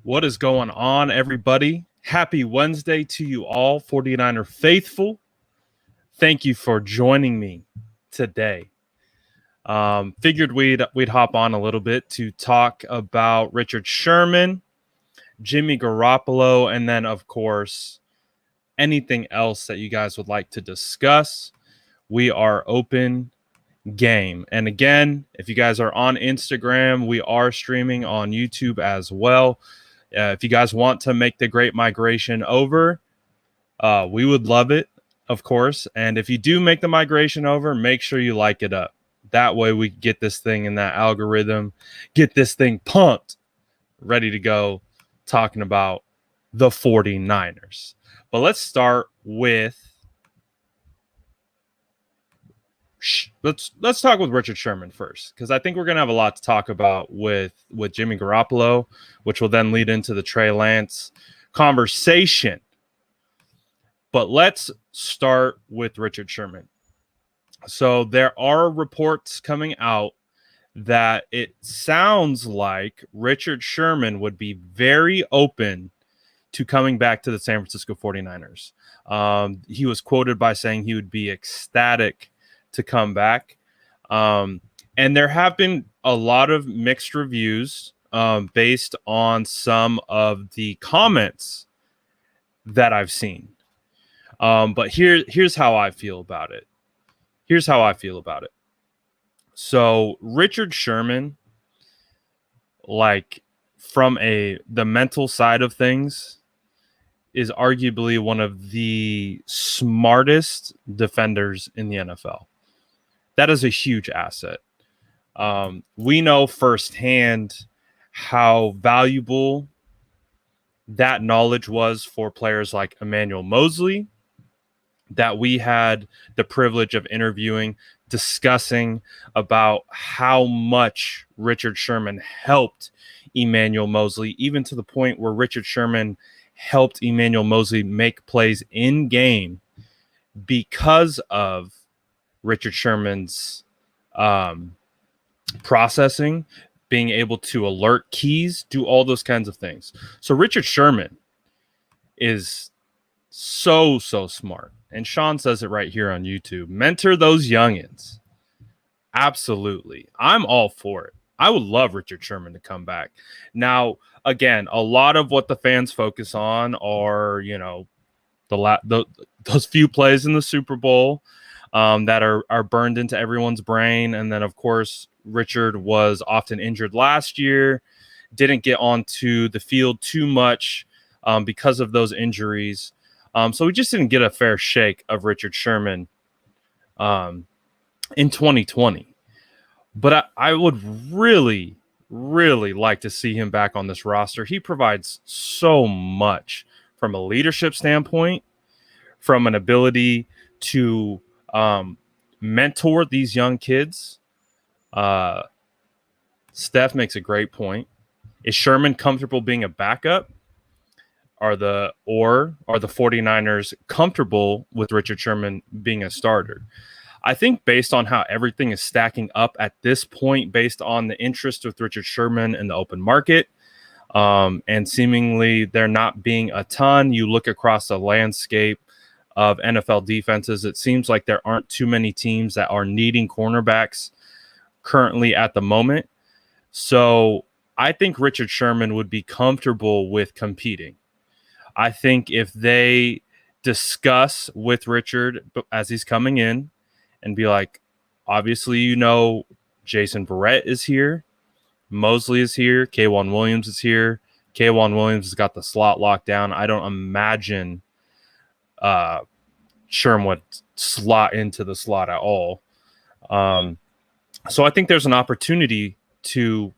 What is going on, everybody? Happy Wednesday to you all, 49er faithful. Thank you for joining me today. Figured we'd hop on a little bit to talk about Richard Sherman, Jimmy Garoppolo, and then, of course, anything else that you guys would like to discuss. We are open game. And again, if you guys are on Instagram, we are streaming on YouTube as well. If you guys want to make the great migration over, we would love it, of course. And if you do make the migration over, make sure you like it up. That way we get this thing in that algorithm, get this thing pumped, ready to go, talking about the 49ers. But let's start with let's talk with Richard Sherman first, because I think we're gonna have a lot to talk about with Jimmy Garoppolo, which will then lead into the Trey Lance conversation. But let's start with Richard Sherman. So there are reports coming out that it sounds like Richard Sherman would be very open to coming back to the San Francisco 49ers. He was quoted by saying he would be ecstatic to come back. And there have been a lot of mixed reviews based on some of the comments that I've seen. But here's how I feel about it. So Richard Sherman, like from the mental side of things, is arguably one of the smartest defenders in the NFL. That is a huge asset. We know firsthand how valuable that knowledge was for players like Emmanuel Mosley, that we had the privilege of interviewing, discussing about how much Richard Sherman helped Emmanuel Mosley, even to the point where Richard Sherman helped Emmanuel Mosley make plays in game because of Richard Sherman's processing, being able to alert keys, do all those kinds of things. So Richard Sherman is so smart. And Sean says it right here on YouTube. Mentor those youngins. Absolutely. I'm all for it. I would love Richard Sherman to come back. Now, again, a lot of what the fans focus on are, those few plays in the Super Bowl that are burned into everyone's brain. And then, of course, Richard was often injured last year, didn't get onto the field too much because of those injuries. So we just didn't get a fair shake of Richard Sherman in 2020. But I would really, really like to see him back on this roster. He provides so much from a leadership standpoint, from an ability to mentor these young kids. Steph makes a great point. Is Sherman comfortable being a backup? Are the 49ers comfortable with Richard Sherman being a starter? I think based on how everything is stacking up at this point, based on the interest with Richard Sherman in the open market, and seemingly there not being a ton, you look across the landscape of NFL defenses, it seems like there aren't too many teams that are needing cornerbacks currently at the moment. So I think Richard Sherman would be comfortable with competing. I think if they discuss with Richard as he's coming in and be like, obviously, Jason Verrett is here, Mosley is here, K'Wan Williams is here. K'Wan Williams has got the slot locked down. I don't imagine Sherman would slot into the slot at all. So I think there's an opportunity to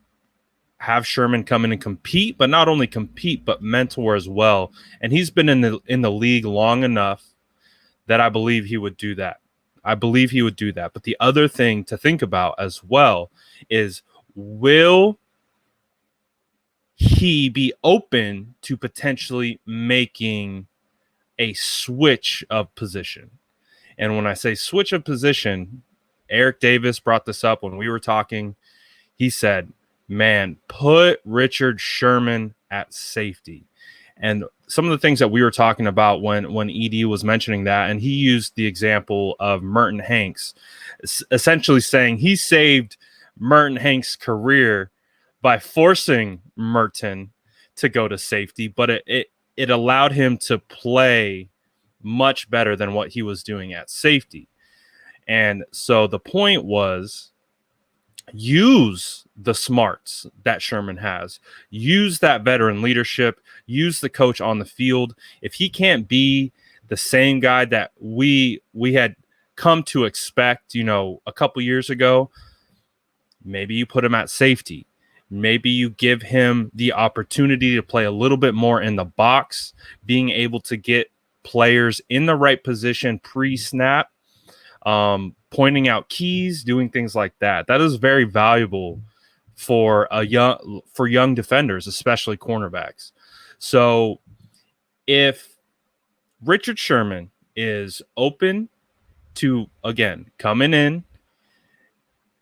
have Sherman come in and compete, but not only compete, but mentor as well. And he's been in the league long enough that I believe he would do that. But the other thing to think about as well is, will he be open to potentially making a switch of position? And when I say switch of position, Eric Davis brought this up when we were talking. He said, man, put Richard Sherman at safety. And some of the things that we were talking about when ED was mentioning that, and he used the example of Merton Hanks, essentially saying he saved Merton Hanks' career by forcing Merton to go to safety, but it allowed him to play much better than what he was doing at safety. And so the point was, use the smarts that Sherman has, use that veteran leadership, use the coach on the field. If he can't be the same guy that we had come to expect, a couple years ago, maybe you put him at safety. Maybe you give him the opportunity to play a little bit more in the box, being able to get players in the right position pre-snap, pointing out keys, doing things like that. That is very valuable for young defenders, especially cornerbacks. So if Richard Sherman is open to, again, coming in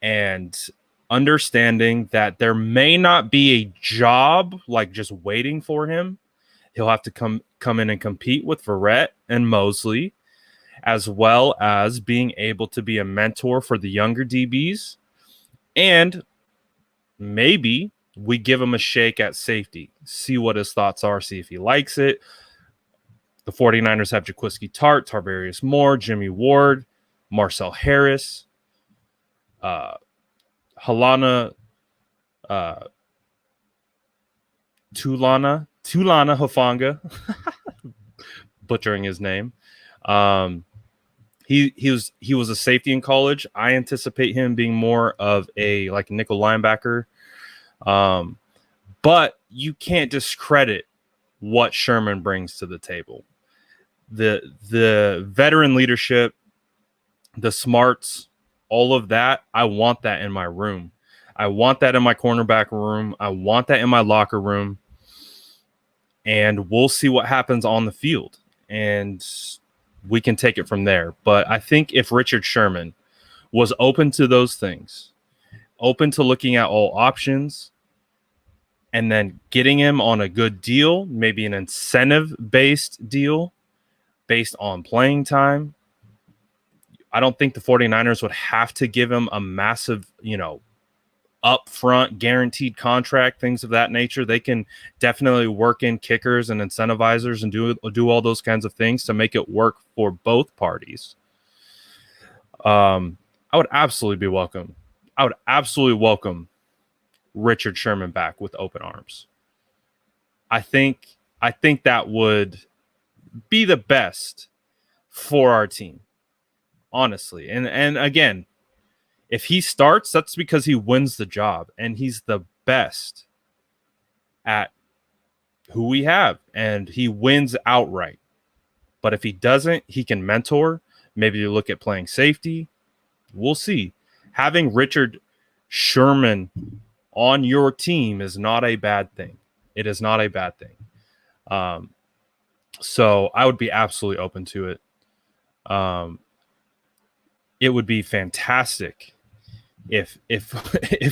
and understanding that there may not be a job like just waiting for him, he'll have to come in and compete with Verrett and Mosley, as well as being able to be a mentor for the younger DBs. And maybe we give him a shake at safety, see what his thoughts are, see if he likes it. The 49ers have Jaquiski Tartt, Tarvarius Moore, Jimmy Ward, Marcel Harris, Tulana Hufanga, butchering his name. He was a safety in college. I anticipate him being more of a nickel linebacker. But you can't discredit what Sherman brings to the table. The veteran leadership, the smarts, all of that, I want that in my room. I want that in my cornerback room. I want that in my locker room. And we'll see what happens on the field. And we can take it from there. But I think if Richard Sherman was open to those things, open to looking at all options, and then getting him on a good deal, maybe an incentive-based deal based on playing time, I don't think the 49ers would have to give him a massive, upfront guaranteed contract, things of that nature. They can definitely work in kickers and incentivizers and do all those kinds of things to make it work for both parties. I would absolutely welcome Richard Sherman back with open arms. I think that would be the best for our team, honestly. And again, if he starts, that's because he wins the job and he's the best at who we have and he wins outright. But if he doesn't, he can mentor. Maybe you look at playing safety. We'll see. Having Richard Sherman on your team is not a bad thing. It is not a bad thing. So I would be absolutely open to it. It would be fantastic if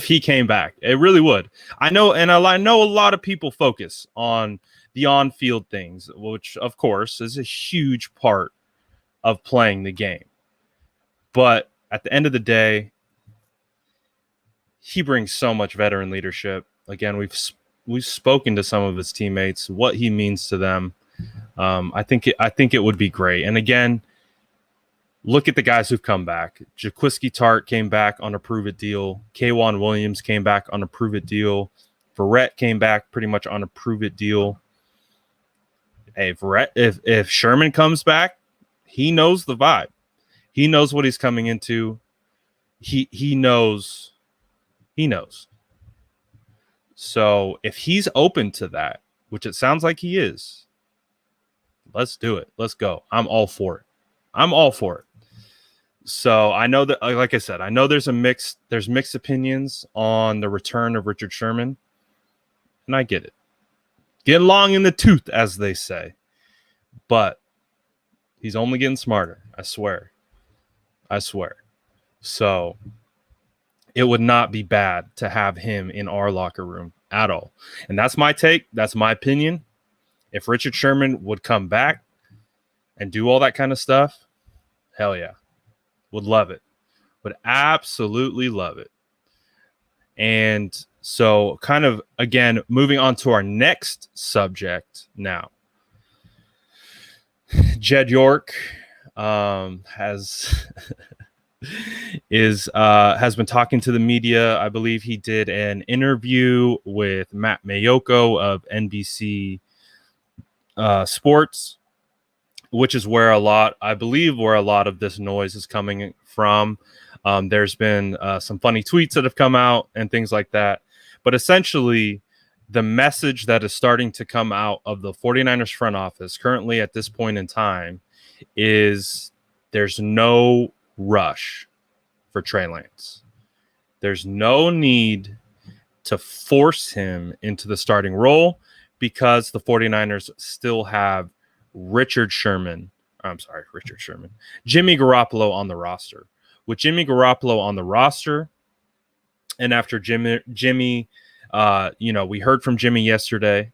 he came back. It really would. I know a lot of people focus on the on-field things, which of course is a huge part of playing the game. But at the end of the day, he brings so much veteran leadership. Again, we've spoken to some of his teammates, what he means to them. I think it would be great. And again, look at the guys who've come back. Jaquiski Tartt came back on a prove-it deal. K'Wan Williams came back on a prove-it deal. Verrett came back pretty much on a prove-it deal. Hey, Verrett, if Sherman comes back, he knows the vibe. He knows what he's coming into. He knows. He knows. So if he's open to that, which it sounds like he is, let's do it. Let's go. I'm all for it. So I know that, like I said, I know there's mixed opinions on the return of Richard Sherman, and I get it. Get long in the tooth, as they say. But he's only getting smarter. I swear. So it would not be bad to have him in our locker room at all. And that's my take. That's my opinion. If Richard Sherman would come back and do all that kind of stuff, hell yeah. Would love it. Would absolutely love it. And so kind of, again, moving on to our next subject now. Jed York has been talking to the media. I believe he did an interview with Matt Mayoko of NBC Sports, which is where a lot of this noise is coming from. There's been some funny tweets that have come out and things like that. But essentially, the message that is starting to come out of the 49ers front office currently at this point in time is there's no rush for Trey Lance. There's no need to force him into the starting role because the 49ers still have Jimmy Garoppolo on the roster. With Jimmy Garoppolo on the roster, and after Jimmy, we heard from Jimmy yesterday.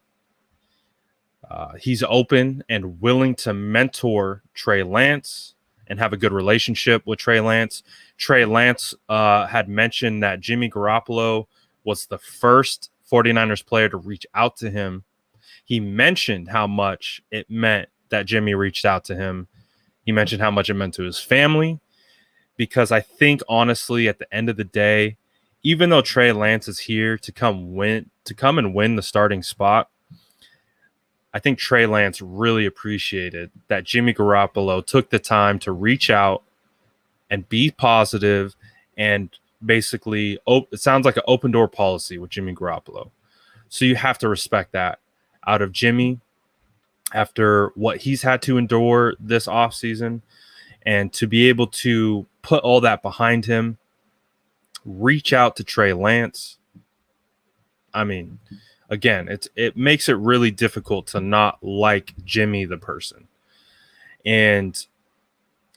He's open and willing to mentor Trey Lance and have a good relationship with Trey Lance. Trey Lance had mentioned that Jimmy Garoppolo was the first 49ers player to reach out to him. He mentioned how much it meant that Jimmy reached out to him. He mentioned how much it meant to his family, because I think, honestly, at the end of the day, even though Trey Lance is here to come and win the starting spot, I think Trey Lance really appreciated that Jimmy Garoppolo took the time to reach out and be positive, and basically, it sounds like an open door policy with Jimmy Garoppolo. So you have to respect that out of Jimmy after what he's had to endure this offseason, and to be able to put all that behind him, reach out to Trey Lance. I mean, again, it makes it really difficult to not like Jimmy the person. And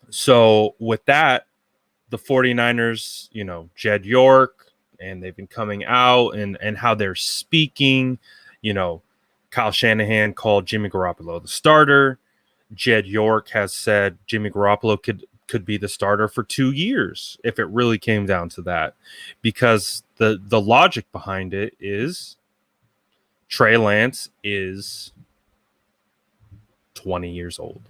so with that, the 49ers, Jed York, and they've been coming out and how they're speaking. Kyle Shanahan called Jimmy Garoppolo the starter. Jed York has said Jimmy Garoppolo could be the starter for 2 years if it really came down to that, because the logic behind it is Trey Lance is 20 years old.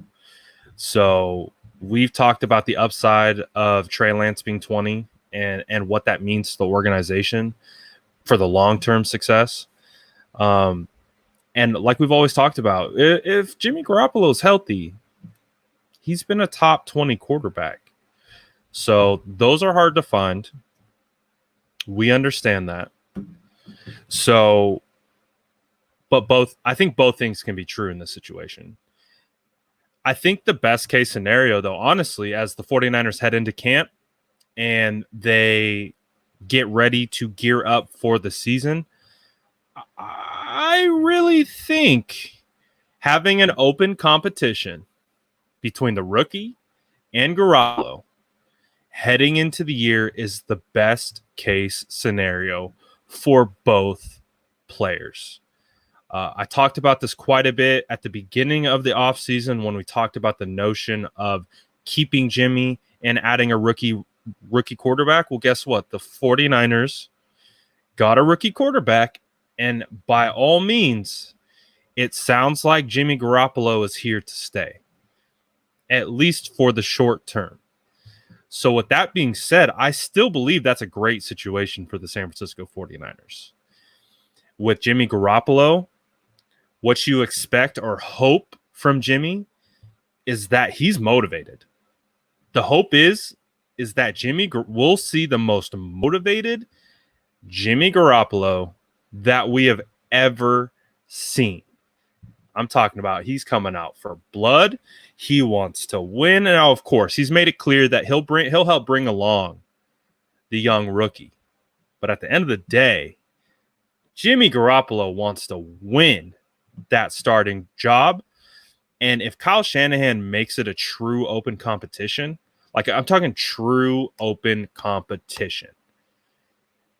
So we've talked about the upside of Trey Lance being 20 and what that means to the organization for the long-term success. And like we've always talked about, if Jimmy Garoppolo is healthy, he's been a top 20 quarterback. So those are hard to find. We understand that. So, but I think both things can be true in this situation. I think the best case scenario, though, honestly, as the 49ers head into camp and they get ready to gear up for the season, I really think having an open competition between the rookie and Garoppolo heading into the year is the best case scenario for both players. I talked about this quite a bit at the beginning of the offseason when we talked about the notion of keeping Jimmy and adding a rookie quarterback. Well, guess what? The 49ers got a rookie quarterback, and by all means, it sounds like Jimmy Garoppolo is here to stay, at least for the short term. So with that being said, I still believe that's a great situation for the San Francisco 49ers. With Jimmy Garoppolo, what you expect or hope from Jimmy is that he's motivated. The hope is that we'll see the most motivated Jimmy Garoppolo that we have ever seen. I'm talking about he's coming out for blood. He wants to win. And of course, he's made it clear that he'll help bring along the young rookie. But at the end of the day, Jimmy Garoppolo wants to win that starting job. And if Kyle Shanahan makes it a true open competition, like I'm talking true open competition,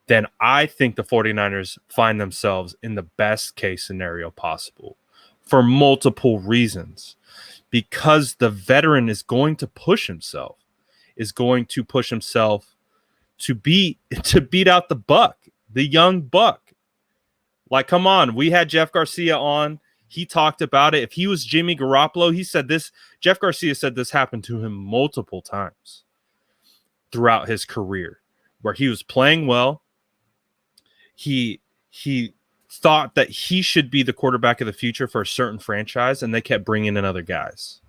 then I think the 49ers find themselves in the best case scenario possible for multiple reasons. Because the veteran is going to push himself, to beat out the buck, the young buck. Like, come on, we had Jeff Garcia on. He talked about it. If he was Jimmy Garoppolo, he said this. Jeff Garcia said this happened to him multiple times throughout his career, where he was playing well. He thought that he should be the quarterback of the future for a certain franchise, and they kept bringing in other guys.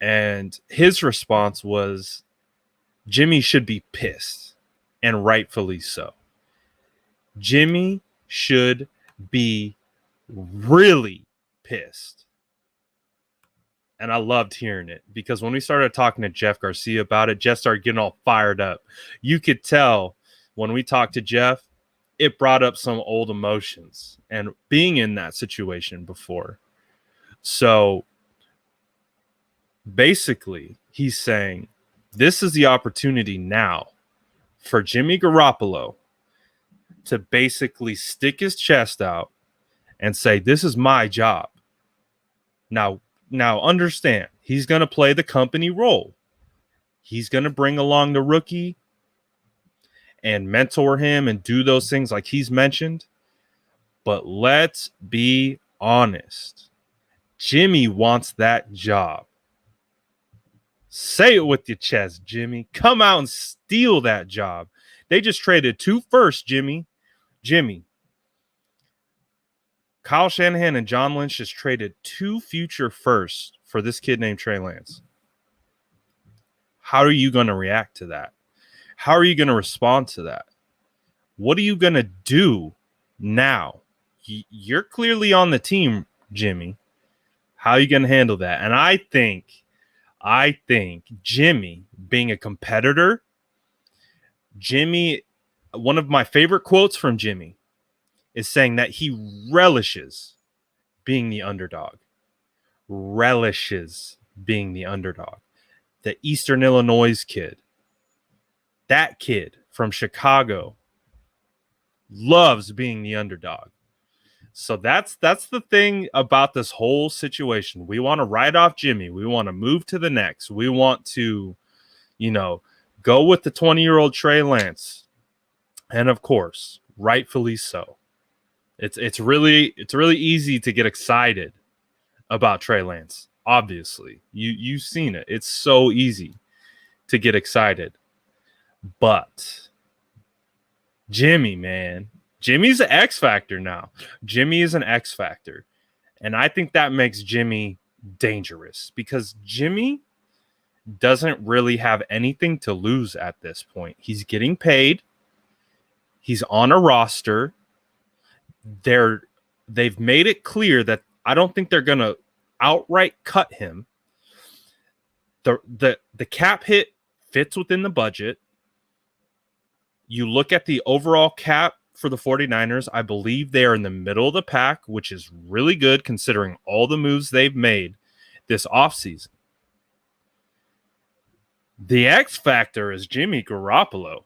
And his response was, Jimmy should be pissed, and rightfully so. Jimmy should be really pissed. And I loved hearing it, because when we started talking to Jeff Garcia about it, Jeff started getting all fired up. You could tell when we talked to Jeff, it brought up some old emotions and being in that situation before. So basically, he's saying this is the opportunity now for Jimmy Garoppolo to basically stick his chest out and say, this is my job. Now understand, he's going to play the company role. He's going to bring along the rookie and mentor him and do those things like he's mentioned. But let's be honest. Jimmy wants that job. Say it with your chest, Jimmy. Come out and steal that job. They just traded 2 firsts, Jimmy. Kyle Shanahan and John Lynch just traded 2 future firsts for this kid named Trey Lance. How are you going to react to that? How are you going to respond to that? What are you going to do now? You're clearly on the team, Jimmy. How are you going to handle that? And I think Jimmy, being a competitor, one of my favorite quotes from Jimmy is saying that he relishes being the underdog. Relishes being the underdog. The Eastern Illinois kid, that kid from Chicago, loves being the underdog. So that's the thing about this whole situation. We want to write off Jimmy. We want to move to the next. We want to, go with the 20-year-old Trey Lance. And of course, rightfully so. It's really easy to get excited about Trey Lance. Obviously, you've seen it. It's so easy to get excited. But Jimmy, man, Jimmy's an X factor now. Jimmy is an X factor. And I think that makes Jimmy dangerous, because Jimmy doesn't really have anything to lose at this point. He's getting paid. He's on a roster. They've made it clear that I don't think they're going to outright cut him. The cap hit fits within the budget. You look at the overall cap for the 49ers, I believe they are in the middle of the pack, which is really good considering all the moves they've made this offseason. The X factor is Jimmy Garoppolo,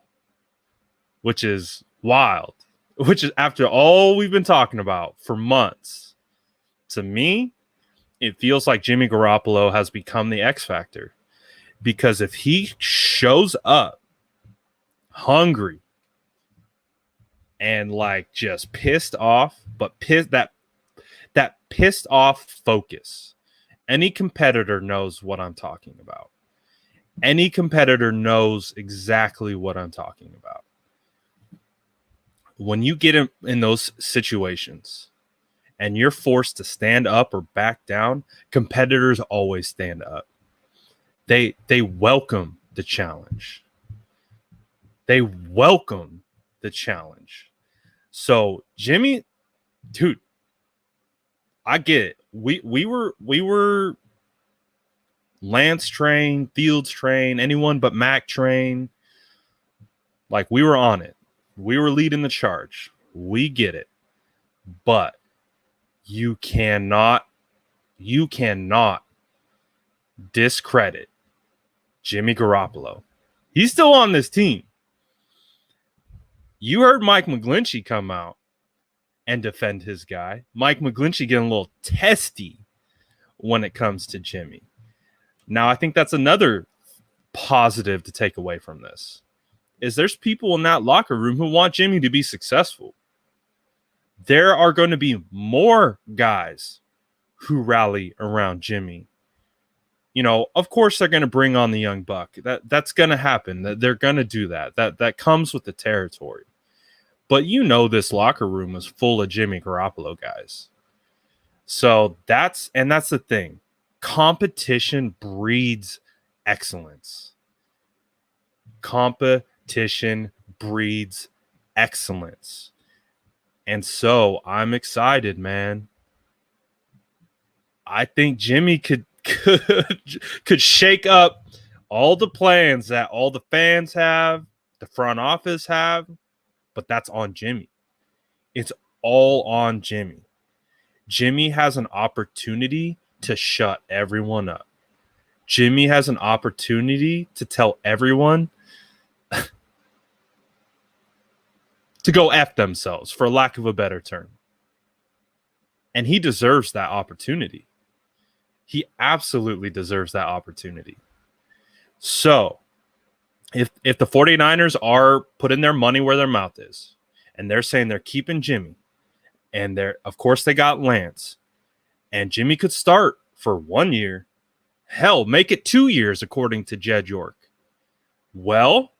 which is wild, which is after all we've been talking about for months. To me, it feels like Jimmy Garoppolo has become the X factor, because if he shows up hungry and just pissed off, but that pissed off focus, any competitor knows what I'm talking about. Any competitor knows exactly what I'm talking about. When you get in those situations and you're forced to stand up or back down, competitors always stand up. They welcome the challenge. So Jimmy, dude, I get it. We were Lance train, Fields train, anyone but Mac train. We were on it. We were leading the charge. We get it. But you cannot discredit Jimmy Garoppolo. He's still on this team. You heard Mike McGlinchey come out and defend his guy. Mike McGlinchey getting a little testy when it comes to Jimmy. Now, I think that's another positive to take away from this, is there's people in that locker room who want Jimmy to be successful. There are going to be more guys who rally around Jimmy. You know, of course they're going to bring on the young buck. That's going to happen. They're going to do that. That comes with the territory. But you know, this locker room is full of Jimmy Garoppolo guys. So that's the thing. Competition breeds excellence. Competition breeds excellence. And so I'm excited, man. I think Jimmy could shake up all the plans that all the fans have, the front office have, but that's on Jimmy. It's all on Jimmy. Jimmy has an opportunity to shut everyone up. Jimmy has an opportunity to tell everyone to go F themselves, for lack of a better term. And he deserves that opportunity. He absolutely deserves that opportunity. So, if the 49ers are putting their money where their mouth is, and they're saying they're keeping Jimmy, and of course they got Lance, and Jimmy could start for 1 year, hell, make it 2 years according to Jed York. Well,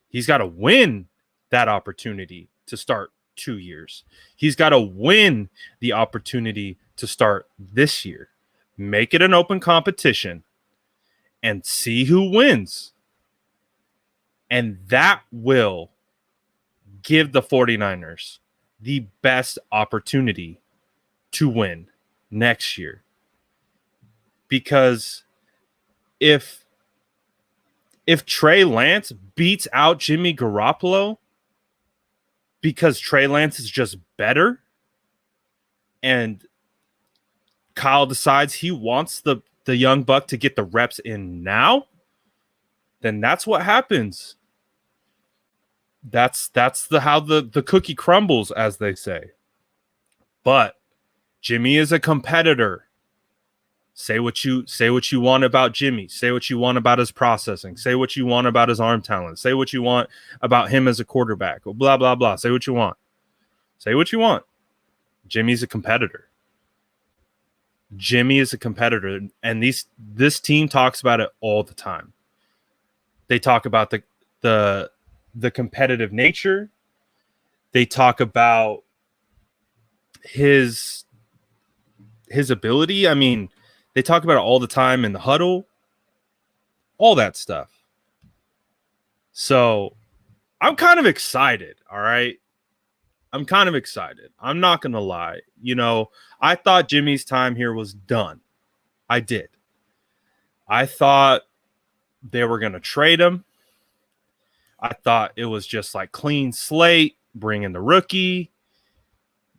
he's got to win that opportunity to start 2 years. He's got to win the opportunity to start this year. Make it an open competition and see who wins. And that will give the 49ers the best opportunity to win next year. Because if Trey Lance beats out Jimmy Garoppolo because Trey Lance is just better, and Kyle decides he wants the young buck to get the reps in now, then that's what happens. That's how the cookie crumbles, as they say. But Jimmy is a competitor. Say what you want about Jimmy. Say what you want about his processing. Say what you want about his arm talent. Say what you want about him as a quarterback. Blah, blah, blah. Say what you want. Say what you want. Jimmy's a competitor. Jimmy is a competitor. And this team talks about it all the time. They talk about the competitive nature. They talk about his ability. I mean, they talk about it all the time in the huddle, all that stuff. So I'm kind of excited. All right. I'm kind of excited. I'm not going to lie. You know, I thought Jimmy's time here was done. I did. I thought they were going to trade him. I thought it was just like clean slate, bring in the rookie,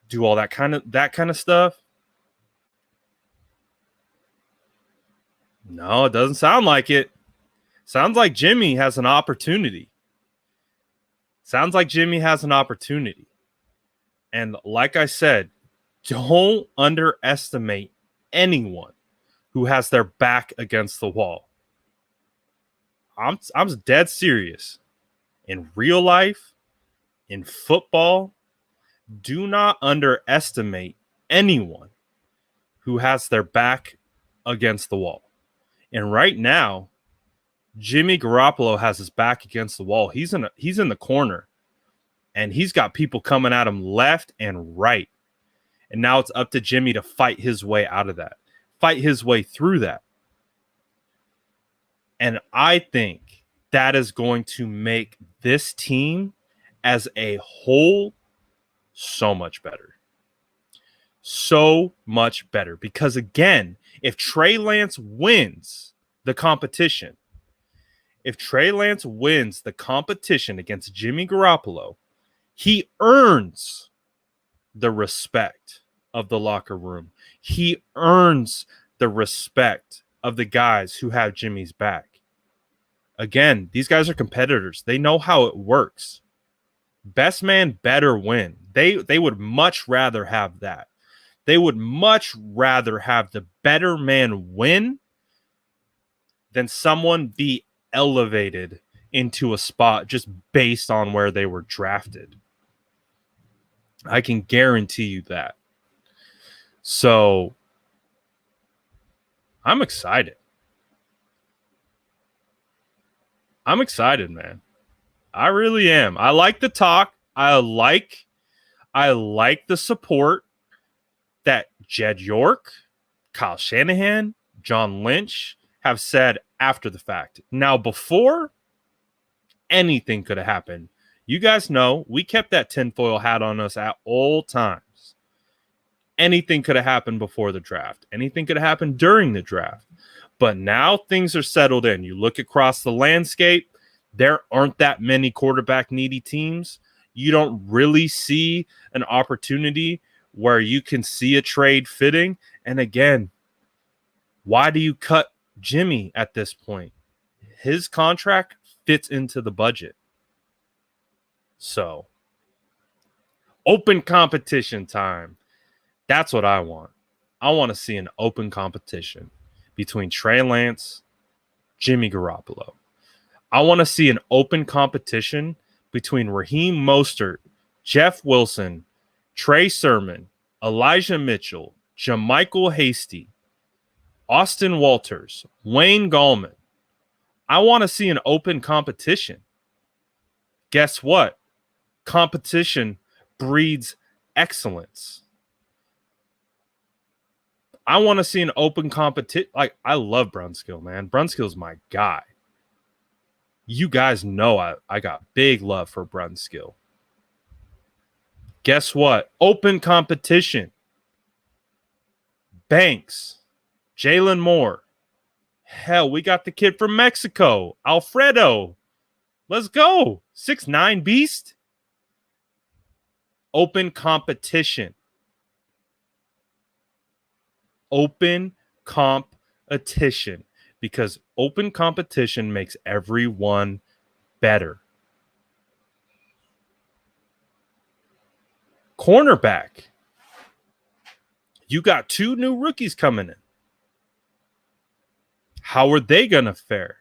do all that kind of stuff. No, it doesn't sound like it. Sounds like Jimmy has an opportunity. Sounds like Jimmy has an opportunity. And like I said, don't underestimate anyone who has their back against the wall. I'm dead serious. In real life, in football, do not underestimate anyone who has their back against the wall. And right now, Jimmy Garoppolo has his back against the wall. He's in the corner, and he's got people coming at him left and right. And now it's up to Jimmy to fight his way out of that, fight his way through that. And I think that is going to make this team as a whole so much better. So much better. Because again, if Trey Lance wins the competition, against Jimmy Garoppolo, he earns the respect of the locker room. He earns the respect of the guys who have Jimmy's back. Again, these guys are competitors. They know how it works. Best man better win. They would much rather have that. They would much rather have the better man win than someone be elevated into a spot just based on where they were drafted. I can guarantee you that. So I'm excited. I'm excited, man. I really am. I like the talk. I like the support that Jed York, Kyle Shanahan, John Lynch have said after the fact. Now, before, anything could have happened. You guys know we kept that tinfoil hat on us at all times. Anything could have happened before the draft. Anything could have happened during the draft. But now things are settled in. You look across the landscape, there aren't that many quarterback needy teams. You don't really see an opportunity where you can see a trade fitting. And again, why do you cut Jimmy at this point? His contract fits into the budget. So, open competition time. That's what I want. I want to see an open competition between Trey Lance, Jimmy Garoppolo. I want to see an open competition between Raheem Mostert, Jeff Wilson, Trey Sermon, Elijah Mitchell, Jermichael Hasty, Austin Walters, Wayne Gallman. I want to see an open competition. Guess what? Competition breeds excellence. I want to see an open competition. Like, I love Brunskill, man. Brunskill's my guy. You guys know I got big love for Brunskill. Guess what? Open competition. Banks, Jalen Moore. Hell, we got the kid from Mexico, Alfredo. Let's go. 6'9" beast. Open competition. Open competition. Because open competition makes everyone better. Cornerback. You got 2 new rookies coming in. How are they going to fare?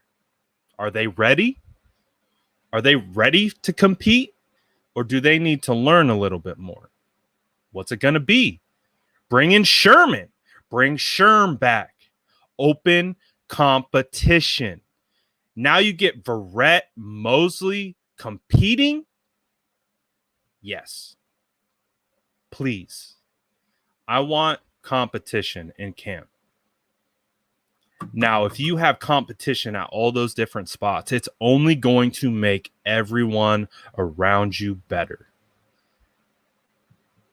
Are they ready? Are they ready to compete? Or do they need to learn a little bit more? What's it going to be? Bring in Sherman. Bring Sherm back. Open competition. Now you get Verrett, Mosley competing? Yes. Please. I want competition in camp. Now, if you have competition at all those different spots, it's only going to make everyone around you better.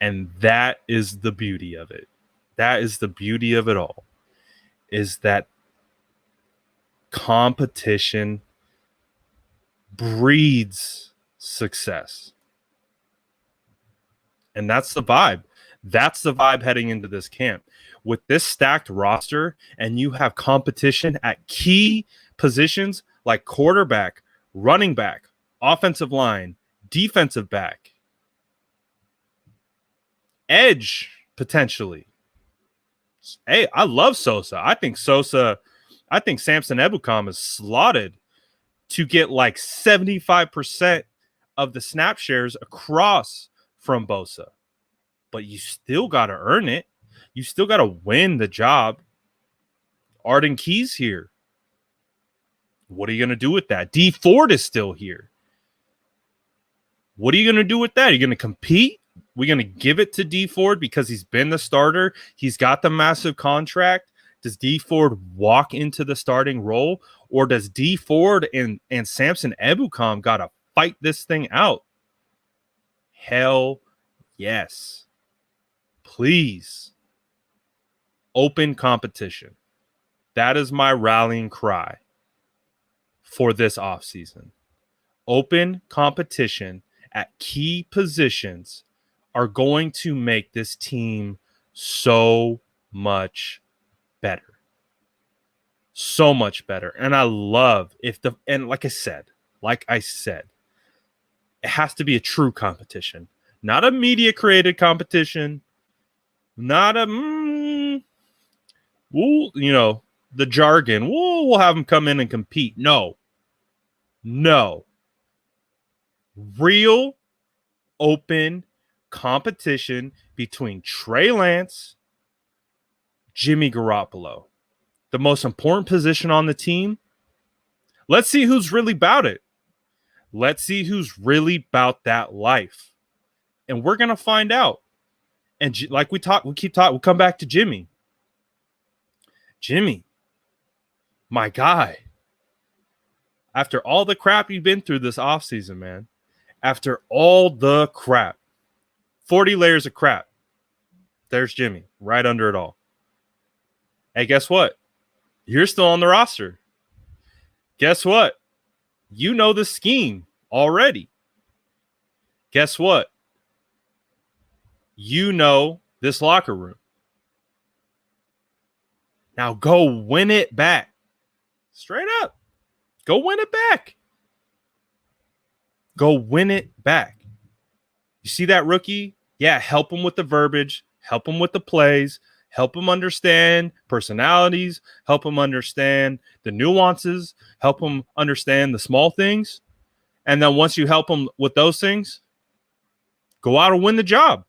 And that is the beauty of it. That is the beauty of it all, is that competition breeds success. And that's the vibe. That's the vibe heading into this camp. With this stacked roster and you have competition at key positions like quarterback, running back, offensive line, defensive back, edge potentially. Hey, I love Sosa. I think Samson Ebukam is slotted to get like 75% of the snap shares across from Bosa. But you still got to earn it. You still got to win the job. Arden Key's here. What are you going to do with that? D Ford is still here. What are you going to do with that? Are you going to compete? We're going to give it to D Ford because he's been the starter. He's got the massive contract. Does D Ford walk into the starting role? Or does D Ford and Samson Ebukam got to fight this thing out? Hell yes. Please. Open competition. That is my rallying cry for this offseason. Open competition at key positions are going to make this team so much better. So much better. And I love like I said, it has to be a true competition, not a media-created competition, not a, the jargon. We'll have them come in and compete. No. Real, open competition between Trey Lance, Jimmy Garoppolo. The most important position on the team. Let's see who's really about it. Let's see who's really about that life. And we're going to find out. And like we keep talking, we'll come back to Jimmy. Jimmy, my guy. After all the crap you've been through this offseason, man. After all the crap. 40 layers of crap. There's Jimmy, right under it all. Hey, guess what? You're still on the roster. Guess what? You know the scheme already. Guess what? You know this locker room. Now go win it back. Straight up. Go win it back. Go win it back. You see that rookie? Yeah, help him with the verbiage. Help him with the plays. Help him understand personalities. Help him understand the nuances. Help him understand the small things. And then once you help him with those things, go out and win the job.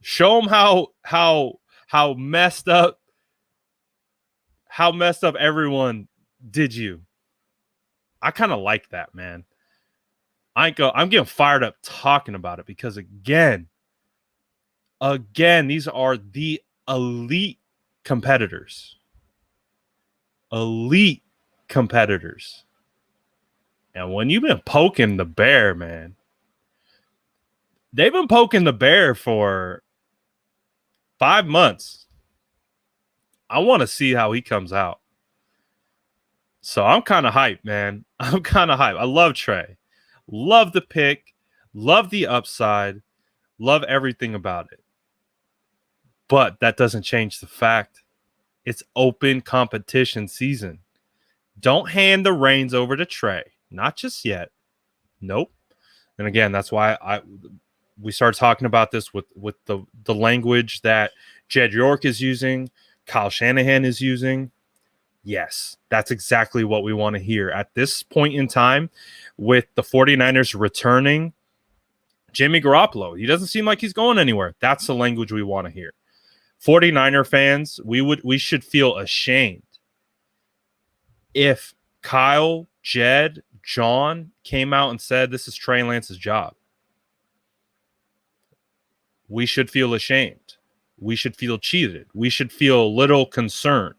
Show him how messed up everyone did you. I kind of like that, man. I'm getting fired up talking about it because again, these are the elite competitors. Elite competitors. And when you've been poking the bear, man, they've been poking the bear for 5 months. I want to see how he comes out. So I'm kind of hyped, man. I'm kind of hyped. I love Trey. Love the pick. Love the upside. Love everything about it. But that doesn't change the fact it's open competition season. Don't hand the reins over to Trey. Not just yet. Nope. And again, that's why we started talking about this with the language that Jed York is using, Kyle Shanahan is using. Yes, that's exactly what we want to hear at this point in time with the 49ers returning Jimmy Garoppolo. He doesn't seem like he's going anywhere. That's the language we want to hear. 49er fans, we should feel ashamed if Kyle, Jed, John came out and said this is Trey Lance's job. We should feel ashamed. We should feel cheated. We should feel a little concerned.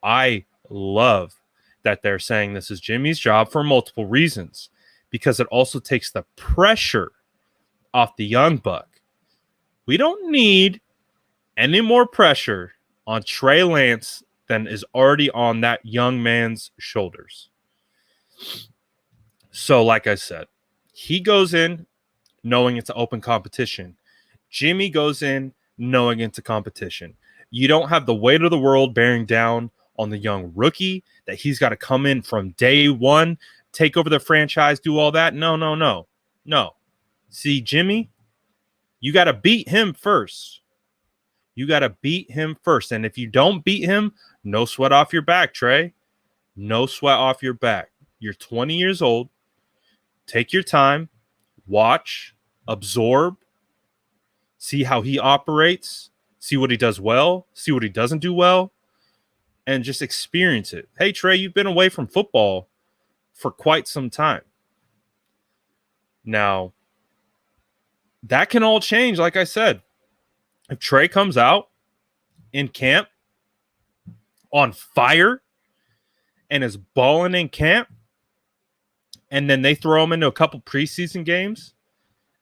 I love that they're saying this is Jimmy's job for multiple reasons, because it also takes the pressure off the young buck. We don't need any more pressure on Trey Lance than is already on that young man's shoulders. So, like I said, he goes in knowing it's an open competition. Jimmy goes in knowing it's a competition. You don't have the weight of the world bearing down on the young rookie that he's got to come in from day one, take over the franchise, do all that. No. See, Jimmy, you got to beat him first. You got to beat him first. And if you don't beat him, no sweat off your back, Trey. No sweat off your back. You're 20 years old. Take your time. Watch. Absorb. See how he operates. See what he does well. See what he doesn't do well. And just experience it. Hey, Trey, you've been away from football for quite some time. Now, that can all change, like I said. If Trey comes out in camp on fire and is balling in camp, and then they throw him into a couple preseason games,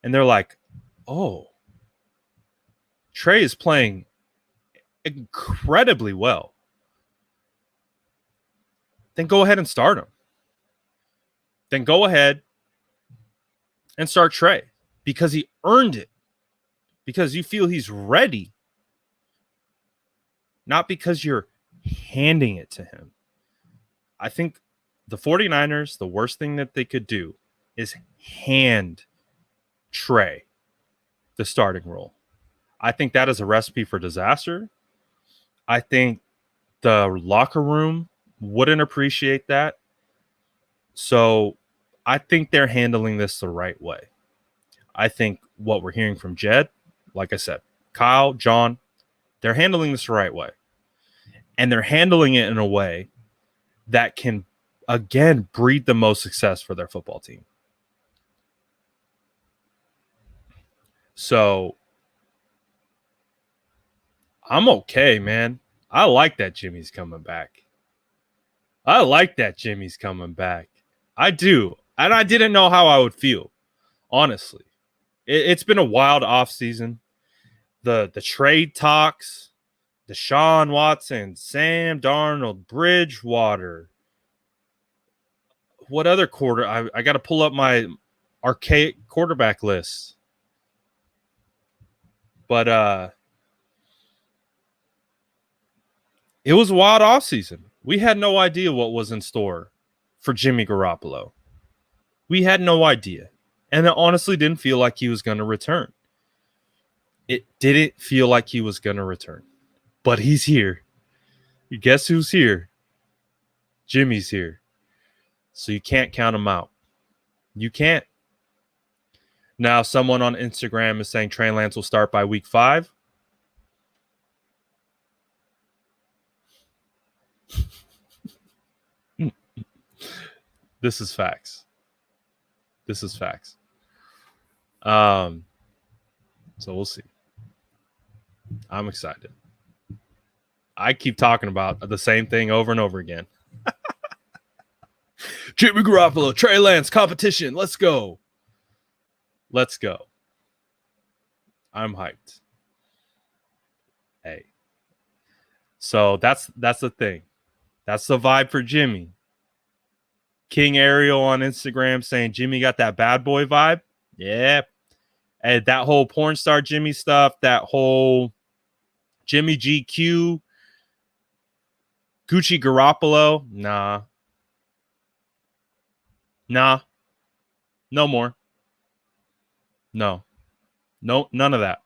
and they're like, oh, Trey is playing incredibly well, then go ahead and start him. Then go ahead and start Trey because he earned it. Because you feel he's ready. Not because you're handing it to him. I think the 49ers, the worst thing that they could do is hand Trey the starting role. I think that is a recipe for disaster. I think the locker room wouldn't appreciate that. So I think they're handling this the right way. I think what we're hearing from Jed, like I said, Kyle, John, they're handling this the right way. And they're handling it in a way that can, again, breed the most success for their football team. So I'm okay, man. I like that Jimmy's coming back. I do. And I didn't know how I would feel, honestly. It's been a wild offseason. The trade talks, Deshaun Watson, Sam Darnold, Bridgewater. What other quarter? I got to pull up my archaic quarterback list. But it was a wild offseason. We had no idea what was in store for Jimmy Garoppolo. We had no idea. And it honestly didn't feel like he was going to return. It didn't feel like he was going to return. But he's here. You guess who's here? Jimmy's here. So you can't count him out. You can't. Now, someone on Instagram is saying Trey Lance will start by week 5. This is facts. So we'll see. I'm excited. I keep talking about the same thing over and over again. Jimmy Garoppolo, Trey Lance, competition. Let's go. I'm hyped. Hey. So that's the thing. That's the vibe for Jimmy. King Ariel on Instagram saying Jimmy got that bad boy vibe. Yeah. And that whole porn star Jimmy stuff, that whole Jimmy GQ, Gucci Garoppolo. Nah. No more. No, none of that.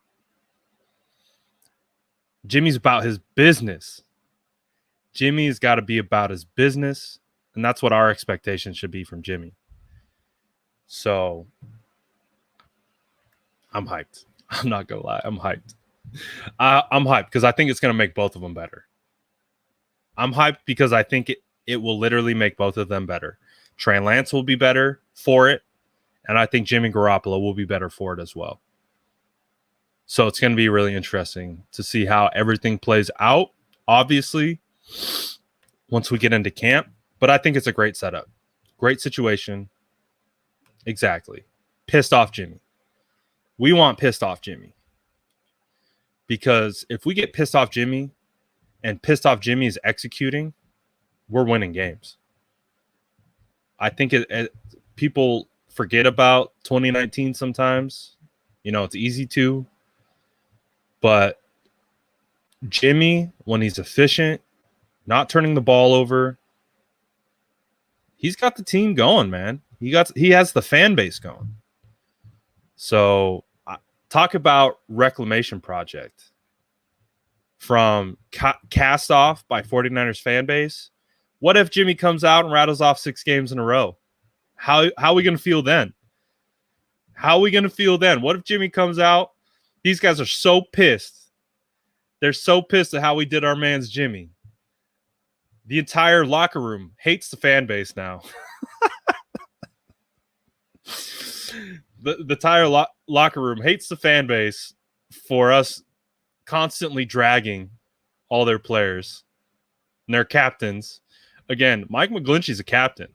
Jimmy's about his business. Jimmy's got to be about his business. And that's what our expectations should be from Jimmy. So I'm hyped. I'm not going to lie. I'm hyped. I'm hyped because I think it's going to make both of them better. I'm hyped because I think it will literally make both of them better. Trey Lance will be better for it. And I think Jimmy Garoppolo will be better for it as well. So it's going to be really interesting to see how everything plays out, obviously, once we get into camp. But I think it's a great setup. Great situation. Exactly. Pissed off Jimmy. We want pissed off Jimmy. Because if we get pissed off Jimmy and pissed off Jimmy is executing, we're winning games. I think people forget about 2019 sometimes. You know, it's easy to. But Jimmy, when he's efficient, not turning the ball over, he's got the team going, man. He has the fan base going. So talk about reclamation project from cast off by 49ers fan base. What if Jimmy comes out and rattles off 6 games in a row? How are we going to feel then? What if Jimmy comes out? These guys are so pissed. They're so pissed at how we did our man's Jimmy. The entire locker room hates the fan base now. the entire locker room hates the fan base for us constantly dragging all their players and their captains. Again, Mike McGlinchey's a captain.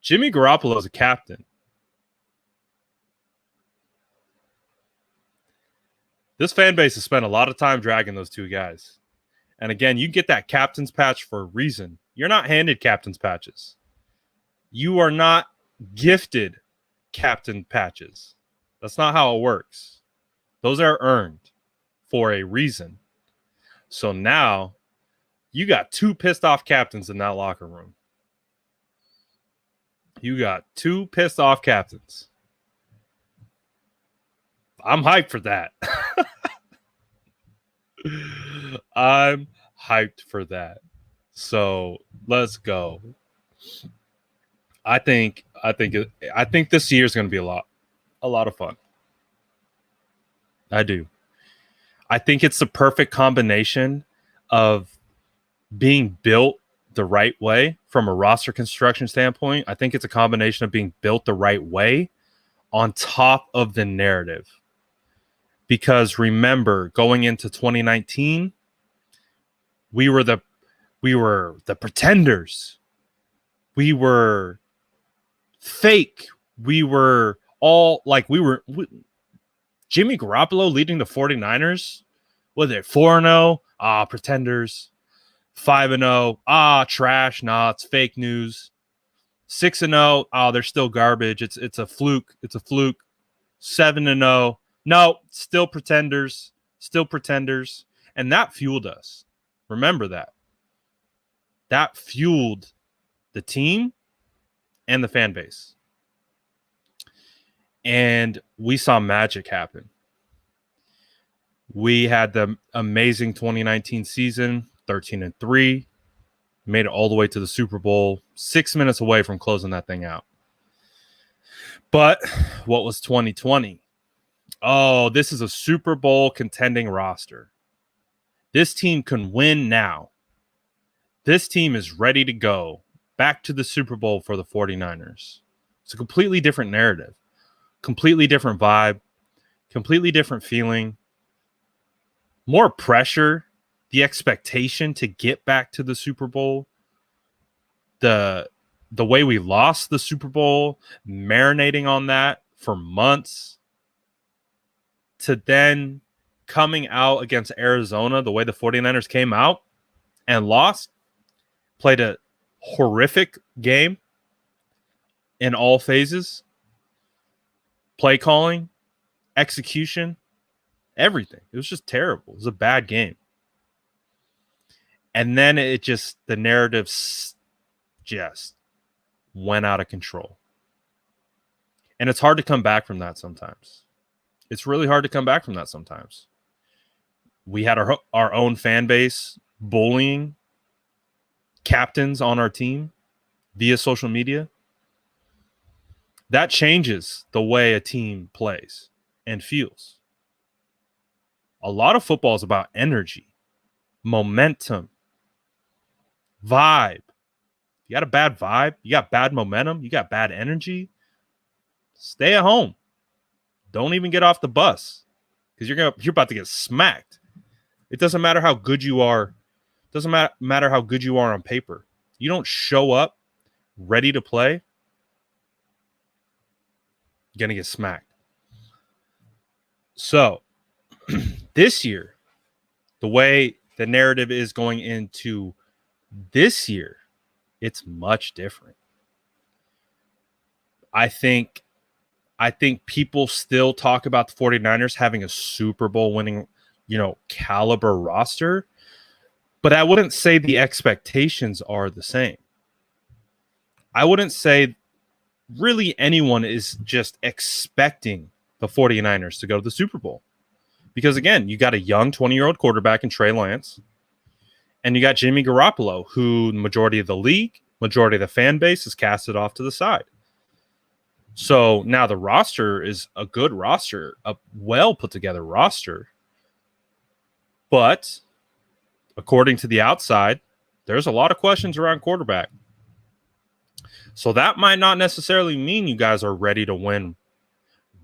Jimmy Garoppolo is a captain. This fan base has spent a lot of time dragging those 2 guys. And again, you get that captain's patch for a reason. You're not handed captain's patches. You are not gifted captain patches. That's not how it works. Those are earned for a reason. So now you got 2 pissed off captains in that locker room. You got two pissed off captains. I'm hyped for that. I'm hyped for that. So let's go. I think this year is going to be a lot of fun. I do. I think it's the perfect combination of being built the right way from a roster construction standpoint. I think it's a combination of being built the right way on top of the narrative. Because remember, going into 2019, we were the pretenders. We were fake. We were all like Jimmy Garoppolo leading the 49ers. Was it 4-0? Pretenders. 5-0. Trash. Nah, it's fake news. 6-0. They're still garbage. It's a fluke. 7-0. No, still pretenders. And that fueled us. Remember that. That fueled the team and the fan base. And we saw magic happen. We had the amazing 2019 season, 13-3, made it all the way to the Super Bowl, 6 minutes away from closing that thing out. But what was 2020? Oh, this is a Super Bowl contending roster. This team can win now. This team is ready to go back to the Super Bowl for the 49ers. It's a completely different narrative, completely different vibe, completely different feeling, more pressure, the expectation to get back to the Super Bowl, the way we lost the Super Bowl, marinating on that for months, to then coming out against Arizona, the way the 49ers came out and lost, played a horrific game in all phases, play calling, execution, everything. It was just terrible. It was a bad game. And then the narrative just went out of control. And it's hard to come back from that sometimes. It's really hard to come back from that sometimes. We had our own fan base bullying captains on our team via social media. That changes the way a team plays and feels. A lot of football is about energy, momentum, vibe. You got a bad vibe, you got bad momentum, you got bad energy, stay at home. Don't even get off the bus because you're about to get smacked. It doesn't matter how good you are. It doesn't matter how good you are on paper. You don't show up ready to play, you're going to get smacked. So this year, the way the narrative is going into this year, it's much different. I think people still talk about the 49ers having a Super Bowl winning, caliber roster, but I wouldn't say the expectations are the same. I wouldn't say really anyone is just expecting the 49ers to go to the Super Bowl. Because again, you got a young 20-year-old quarterback in Trey Lance, and you got Jimmy Garoppolo, who the majority of the league, majority of the fan base is casted off to the side. So now the roster is a good roster, a well put together roster. But according to the outside, there's a lot of questions around quarterback. So that might not necessarily mean you guys are ready to win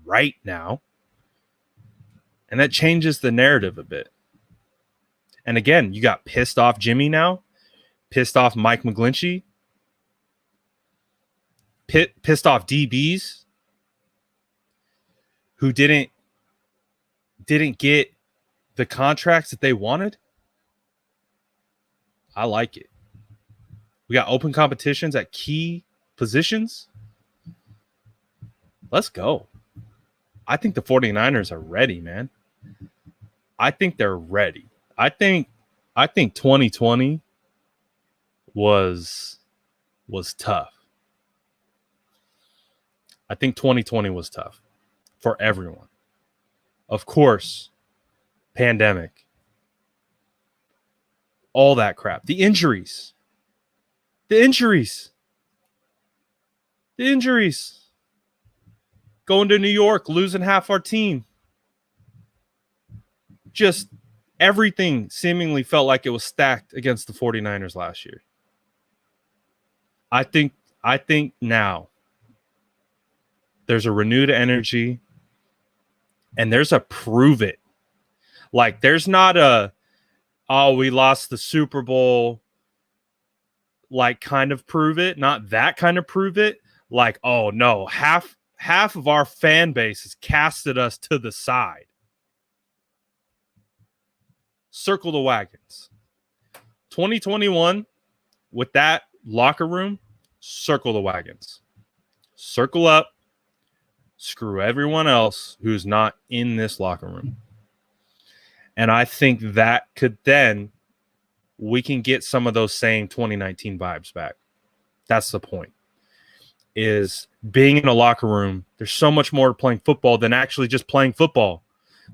right now. And that changes the narrative a bit. And again, you got pissed off Jimmy now, pissed off Mike McGlinchey, pissed off DBs who didn't get the contracts that they wanted. I like it. We got open competitions at key positions. Let's go. I think the 49ers are ready, man. I think they're ready. I think 2020 was tough. I think 2020 was tough for everyone. Of course, pandemic, all that crap. The injuries. Going to New York, losing half our team. Just everything seemingly felt like it was stacked against the 49ers last year. I think now there's a renewed energy and there's a prove it. Like there's not a, oh, we lost the Super Bowl, like kind of prove it, not that kind of prove it. Like, oh no, half of our fan base has casted us to the side. Circle the wagons. 2021 with that locker room, circle the wagons. Circle up. Screw everyone else who's not in this locker room. And I think that could then, we can get some of those same 2019 vibes back. That's the point. Is being in a locker room, there's so much more to playing football than actually just playing football.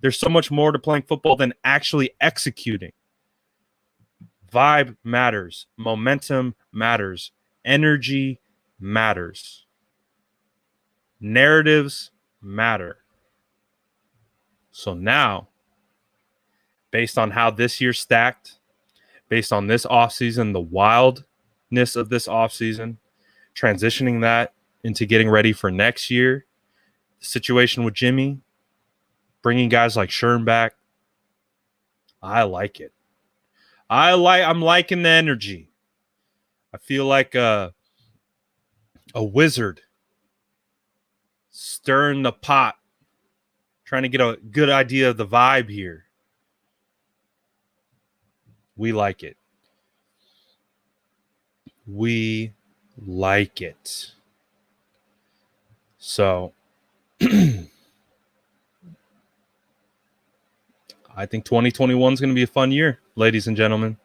There's so much more to playing football than actually executing. Vibe matters. Momentum matters. Energy matters. Narratives matter. So now, based on how this year stacked, based on this offseason, the wildness of this offseason, transitioning that into getting ready for next year, the situation with Jimmy, bringing guys like Sherman back, I like it. I'm liking the energy. I feel like a wizard stirring the pot, trying to get a good idea of the vibe here. We like it. We like it. So I think 2021 is going to be a fun year, ladies and gentlemen.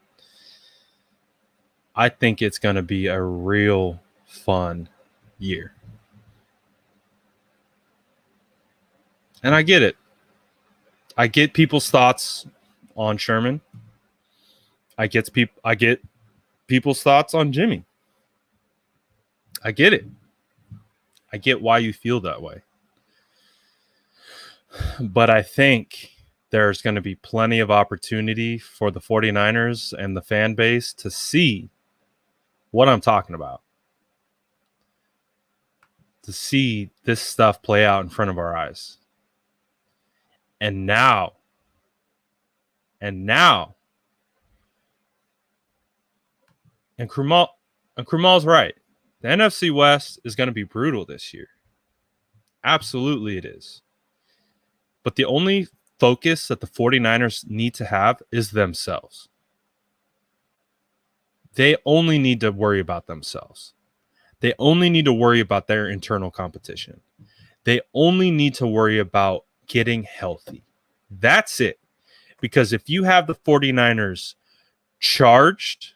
I think it's going to be a real fun year. And I get it. I get people's thoughts on Sherman. I get people's thoughts on Jimmy. I get it. I get why you feel that way. But I think there's going to be plenty of opportunity for the 49ers and the fan base to see what I'm talking about. To see this stuff play out in front of our eyes. And now, and Krumal's right. The NFC West is going to be brutal this year. Absolutely it is. But the only focus that the 49ers need to have is themselves. They only need to worry about themselves. They only need to worry about their internal competition. They only need to worry about getting healthy. That's it. Because if you have the 49ers charged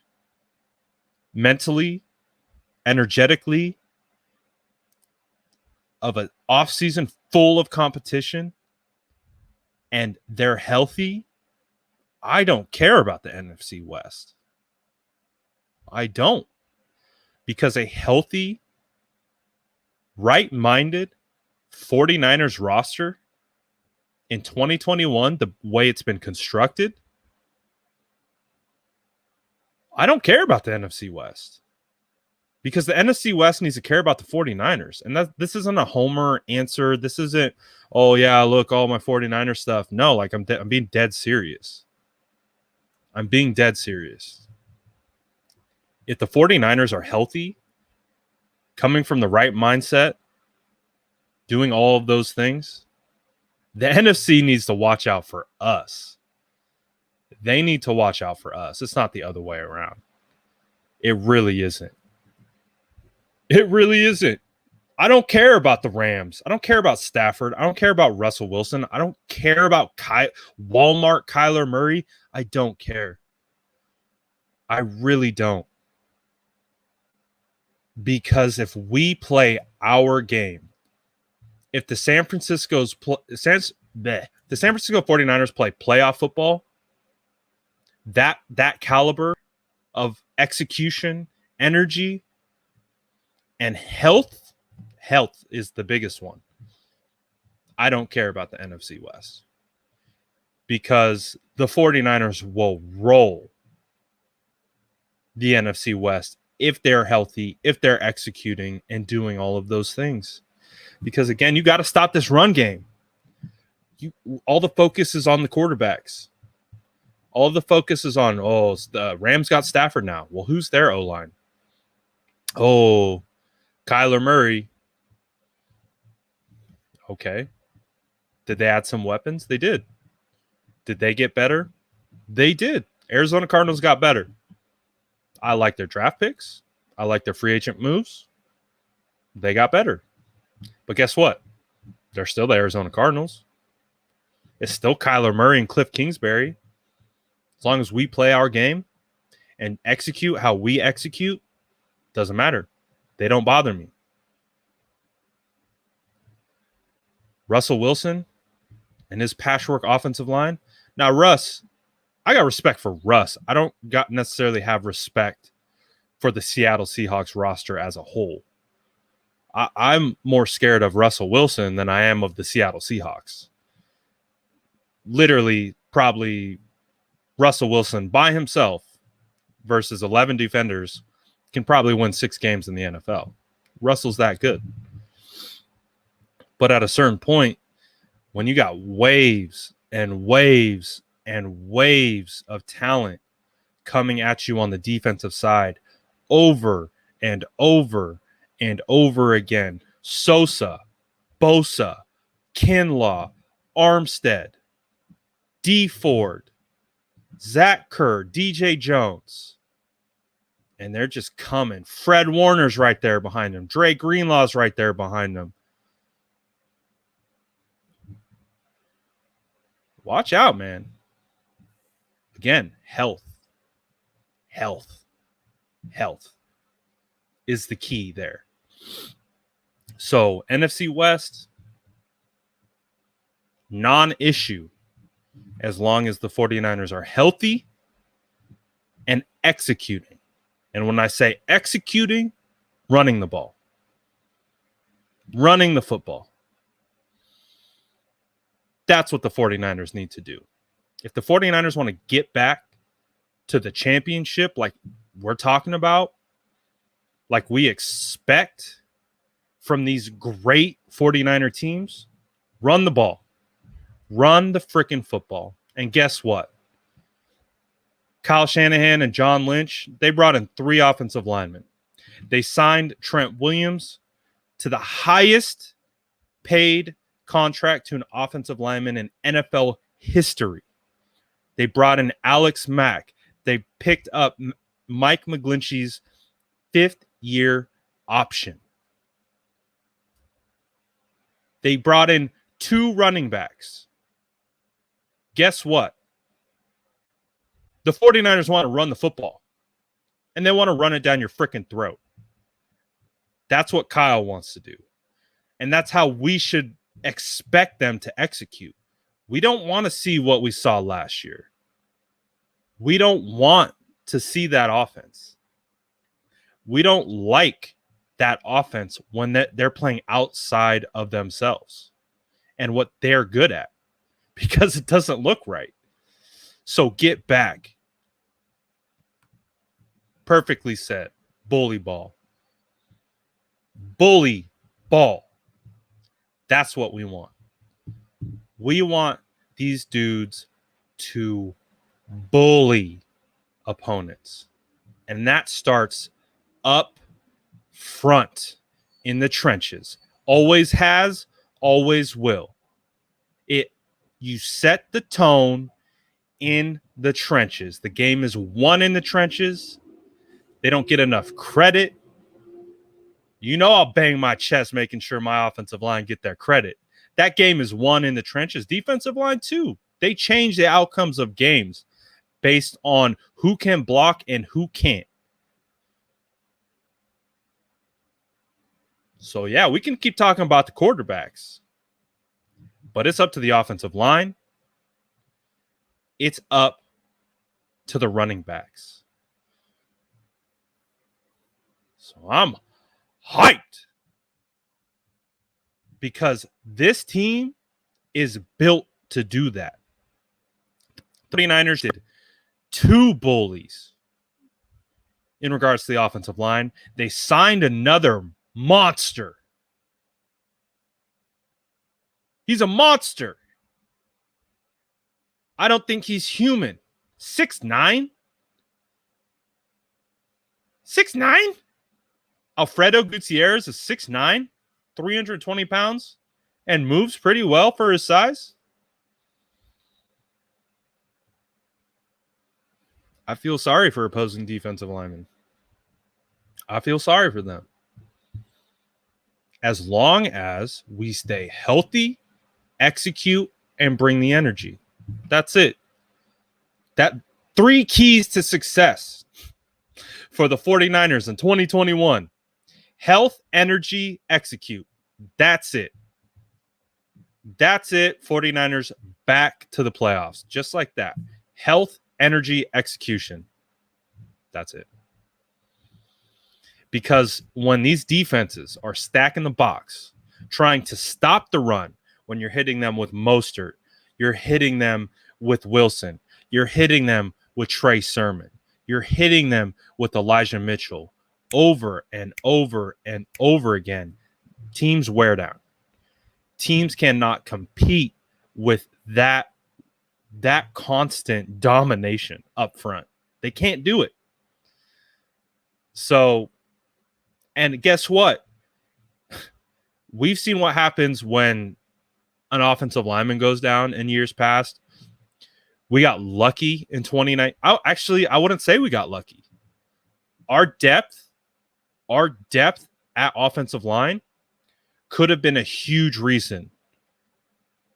mentally, energetically, of an offseason full of competition, and they're healthy, I don't care about the NFC West. I don't. Because a healthy, right-minded 49ers roster in 2021, the way it's been constructed, I don't care about the NFC West. Because the NFC West needs to care about the 49ers. And this isn't a homer answer. This isn't, oh, yeah, look, all my 49er stuff. No, like I'm being dead serious. I'm being dead serious. If the 49ers are healthy, coming from the right mindset, doing all of those things, the NFC needs to watch out for us. They need to watch out for us. It's not the other way around. It really isn't. It really isn't. I don't care about the Rams. I don't care about Stafford. I don't care about Russell Wilson. I don't care about Walmart Kyler Murray. I don't care. I really don't. Because if we play our game, if the San Francisco 49ers play playoff football, that caliber of execution, energy, and health is the biggest one. I don't care about the NFC West because the 49ers will roll the NFC West if they're healthy, if they're executing and doing all of those things. Because, again, you got to stop this run game. All the focus is on the quarterbacks. All the focus is on, the Rams got Stafford now. Well, who's their O-line? Oh, Kyler Murray. Okay. Did they add some weapons? They did. Did they get better? They did. Arizona Cardinals got better. I like their draft picks. I like their free agent moves. They got better. But guess what? They're still the Arizona Cardinals. It's still Kyler Murray and Cliff Kingsbury. As long as we play our game and execute how we execute, doesn't matter. They don't bother me. Russell Wilson and his patchwork offensive line. Now, Russ, I got respect for Russ. I don't necessarily have respect for the Seattle Seahawks roster as a whole. I'm more scared of Russell Wilson than I am of the Seattle Seahawks. Literally, probably Russell Wilson by himself versus 11 defenders can probably win 6 games in the NFL. Russell's that good. But at a certain point, when you got waves and waves and waves of talent coming at you on the defensive side over and over and over again, Sosa, Bosa, Kinlaw, Armstead, D Ford, Zach Kerr, DJ Jones, and they're just coming. Fred Warner's right there behind them. Dre Greenlaw's right there behind them. Watch out, man. Again, health is the key there. So, NFC West, non-issue as long as the 49ers are healthy and executing. And when I say executing, running the ball. Running the football. That's what the 49ers need to do. If the 49ers want to get back to the championship like we're talking about, like we expect from these great 49er teams, run the ball. Run the freaking football. And guess what? Kyle Shanahan and John Lynch, they brought in 3 offensive linemen. They signed Trent Williams to the highest paid contract to an offensive lineman in NFL history. They brought in Alex Mack. They picked up Mike McGlinchey's 5th-year option. They brought in 2 running backs. Guess what? The 49ers want to run the football. And they want to run it down your freaking throat. That's what Kyle wants to do. And that's how we should expect them to execute. We don't want to see what we saw last year. We don't want to see that offense. We don't like that offense when they're playing outside of themselves and what they're good at, because it doesn't look right. So get back. Perfectly said. Bully ball. Bully ball. That's what we want. We want these dudes to bully opponents. And that starts up front in the trenches. Always has, always will. You set the tone in the trenches. The game is won in the trenches. They don't get enough credit. You know I'll bang my chest making sure my offensive line get their credit. That game is won in the trenches. Defensive line too. They change the outcomes of games based on who can block and who can't. So, yeah, we can keep talking about the quarterbacks, but it's up to the offensive line. It's up to the running backs. So I'm hyped because this team is built to do that. 49ers did 2 bullies in regards to the offensive line. They signed another monster. He's a monster. I don't think he's human. 6'9"? 6'9"? Alfredo Gutierrez is 6'9", 320 pounds, and moves pretty well for his size. I feel sorry for opposing defensive linemen. I feel sorry for them. As long as we stay healthy, execute, and bring the energy. That's it. That 3 keys to success for the 49ers in 2021. Health, energy, execute. That's it. That's it. 49ers back to the playoffs. Just like that. Health, energy, execution. That's it. Because when these defenses are stacking the box, trying to stop the run, when you're hitting them with Mostert, you're hitting them with Wilson, you're hitting them with Trey Sherman, you're hitting them with Elijah Mitchell over and over and over again, teams wear down. Teams cannot compete with that constant domination up front. They can't do it. So, and guess what? We've seen what happens when an offensive lineman goes down in years past. We got lucky in 2019. I wouldn't say we got lucky. Our depth at offensive line could have been a huge reason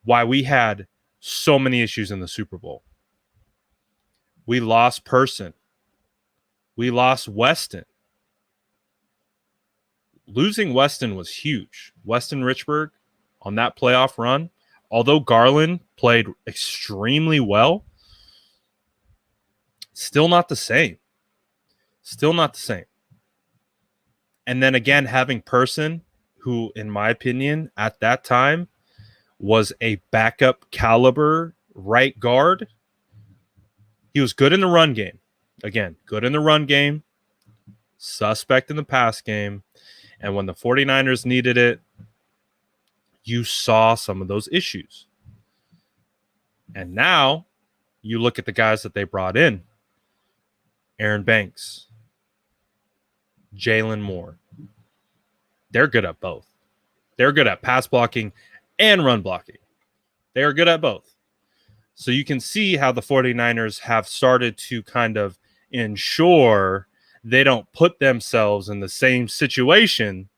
why we had so many issues in the Super Bowl. We lost Person. We lost Weston. Losing Weston was huge. Weston Richburg on that playoff run, although Garland played extremely well, still not the same. Still not the same. And then again, having Person, who, in my opinion, at that time was a backup caliber right guard. He was good in the run game. Again, good in the run game, suspect in the pass game. And when the 49ers needed it, you saw some of those issues. And now you look at the guys that they brought in. Aaron Banks, Jalen Moore. They're good at both. They're good at pass blocking and run blocking. They are good at both. So you can see how the 49ers have started to kind of ensure they don't put themselves in the same situation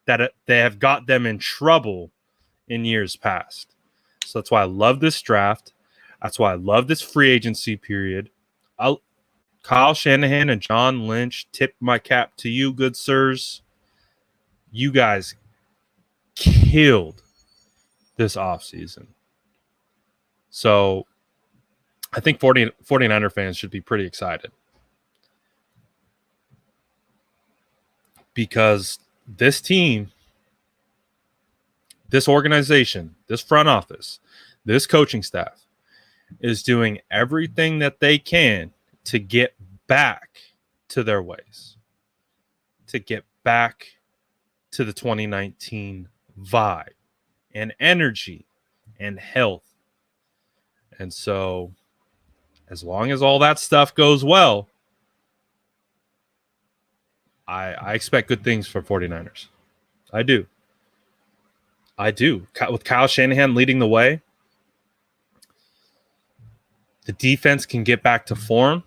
that they have got them in trouble in years past. So that's why I love this draft. That's why I love this free agency period. Kyle Shanahan and John Lynch, tip my cap to you, good sirs. You guys killed this offseason. So I think 49er fans should be pretty excited. Because this team, this organization, this front office, this coaching staff is doing everything that they can to get back to their ways, to get back to the 2019 vibe and energy and health. And so as long as all that stuff goes well, I expect good things for 49ers. I do. With Kyle Shanahan leading the way, the defense can get back to form.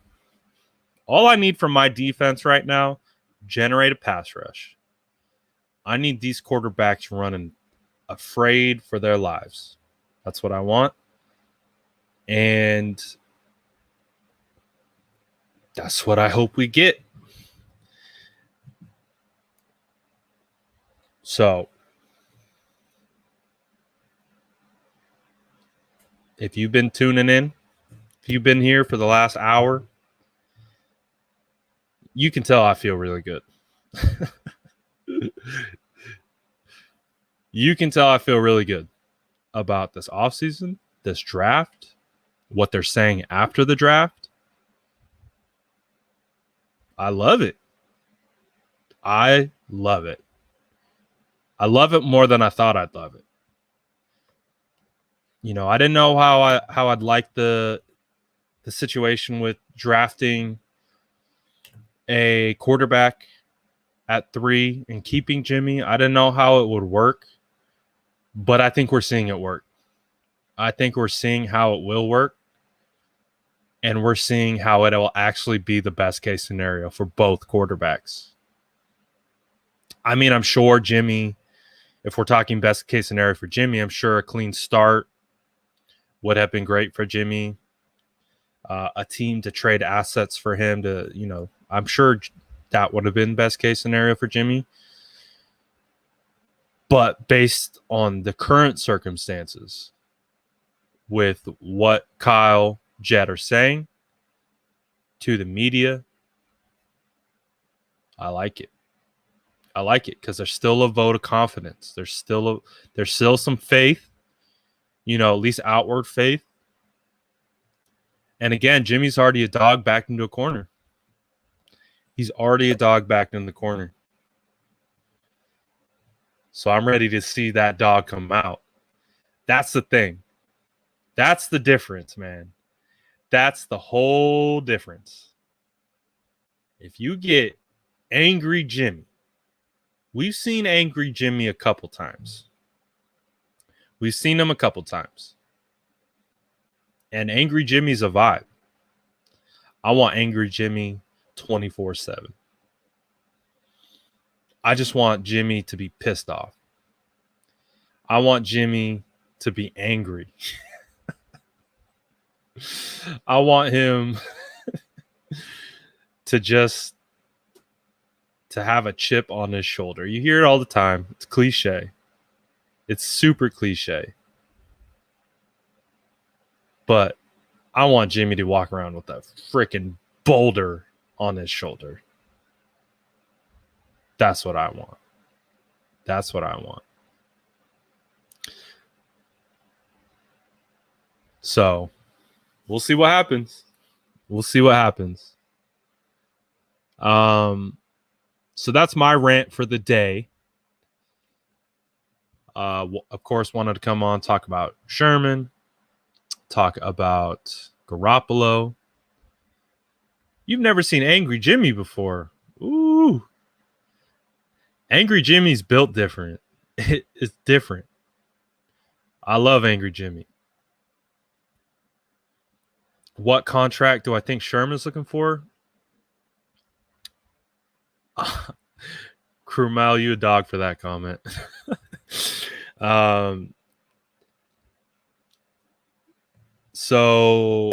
All I need from my defense right now, generate a pass rush. I need these quarterbacks running afraid for their lives. That's what I want. And that's what I hope we get. So if you've been tuning in, if you've been here for the last hour, you can tell I feel really good. You can tell I feel really good about this offseason, this draft, what they're saying after the draft. I love it. I love it. I love it more than I thought I'd love it. You know, I didn't know how I'd like the situation with drafting a quarterback at 3 and keeping Jimmy. I didn't know how it would work, but I think we're seeing it work. I think we're seeing how it will work, and we're seeing how it will actually be the best case scenario for both quarterbacks. I mean, I'm sure Jimmy, if we're talking best case scenario for Jimmy, I'm sure a clean start would have been great for Jimmy. A team to trade assets for him to, you know, I'm sure that would have been best case scenario for Jimmy. But based on the current circumstances, with what Kyle, Jed are saying to the media, I like it. I like it because there's still a vote of confidence. There's still some faith, you know, at least outward faith. And again, Jimmy's already a dog backed into a corner. He's already a dog backed in the corner. So I'm ready to see that dog come out. That's the thing. That's the difference, man. That's the whole difference. If you get angry Jimmy, we've seen angry Jimmy a couple times. We've seen him a couple times. And angry Jimmy's a vibe. I want angry Jimmy 24/7. I just want Jimmy to be pissed off. I want Jimmy to be angry. I want him to have a chip on his shoulder. You hear it all the time. It's cliche. It's super cliche. But I want Jimmy to walk around with a freaking boulder on his shoulder. That's what I want. That's what I want. So we'll see what happens. We'll see what happens. So that's my rant for the day. Of course, wanted to come on, talk about Sherman, talk about Garoppolo. You've never seen Angry Jimmy before. Ooh. Angry Jimmy's built different. It's different. I love Angry Jimmy. What contract do I think Sherman's looking for? Krumel, you a dog for that comment. So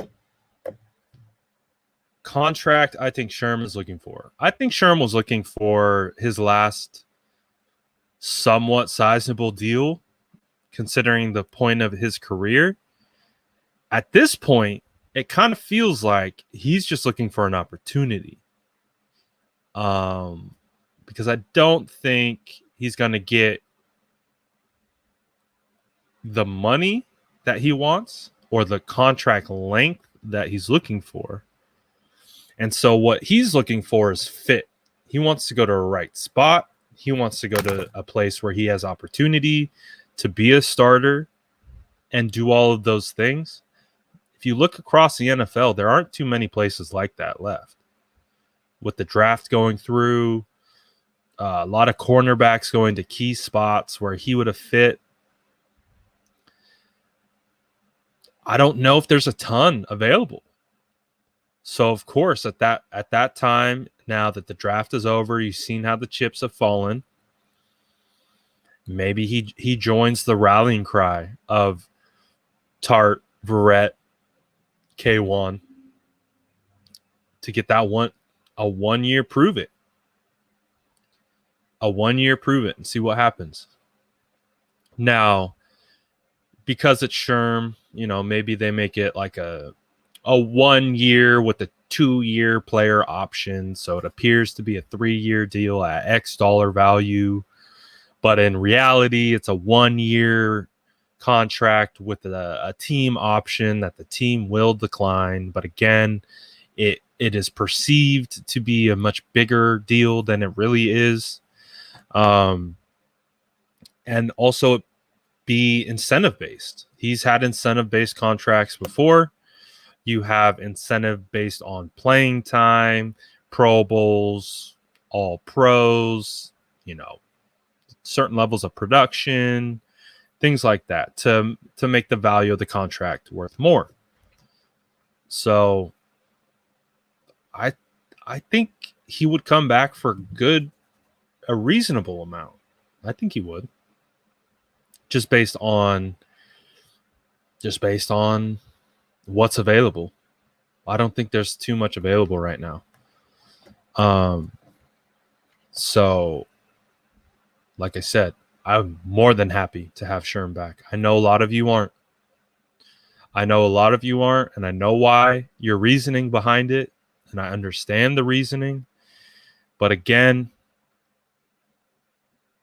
contract I think Sherman's looking for. I think Sherman was looking for his last somewhat sizable deal, considering the point of his career. At this point, it kind of feels like he's just looking for an opportunity. Because I don't think he's going to get the money that he wants or the contract length that he's looking for. And so what he's looking for is fit. He wants to go to a right spot. He wants to go to a place where he has opportunity to be a starter and do all of those things. If you look across the NFL, there aren't too many places like that left. With the draft going through, a lot of cornerbacks going to key spots where he would have fit. I don't know if there's a ton available. So, of course, at that time, now that the draft is over, you've seen how the chips have fallen. Maybe he joins the rallying cry of Tart, Verrett, K1 to get that 1 year prove it. A 1 year, prove it and see what happens. Now, because it's Sherm, maybe they make it like a 1 year with a 2 year player option. So it appears to be a 3 year deal at X dollar value. But in reality, it's a 1 year contract with a team option that the team will decline. But again, it is perceived to be a much bigger deal than it really is. And also be incentive based. He's had incentive based contracts before. You have incentive based on playing time, Pro Bowls, all pros, certain levels of production, things like that to make the value of the contract worth more. So I think he would come back for a reasonable amount. I think he would. Just based on what's available. I don't think there's too much available right now. So like I said, I'm more than happy to have Sherm back. I know a lot of you aren't. And I know why, your reasoning behind it, and I understand the reasoning. But again,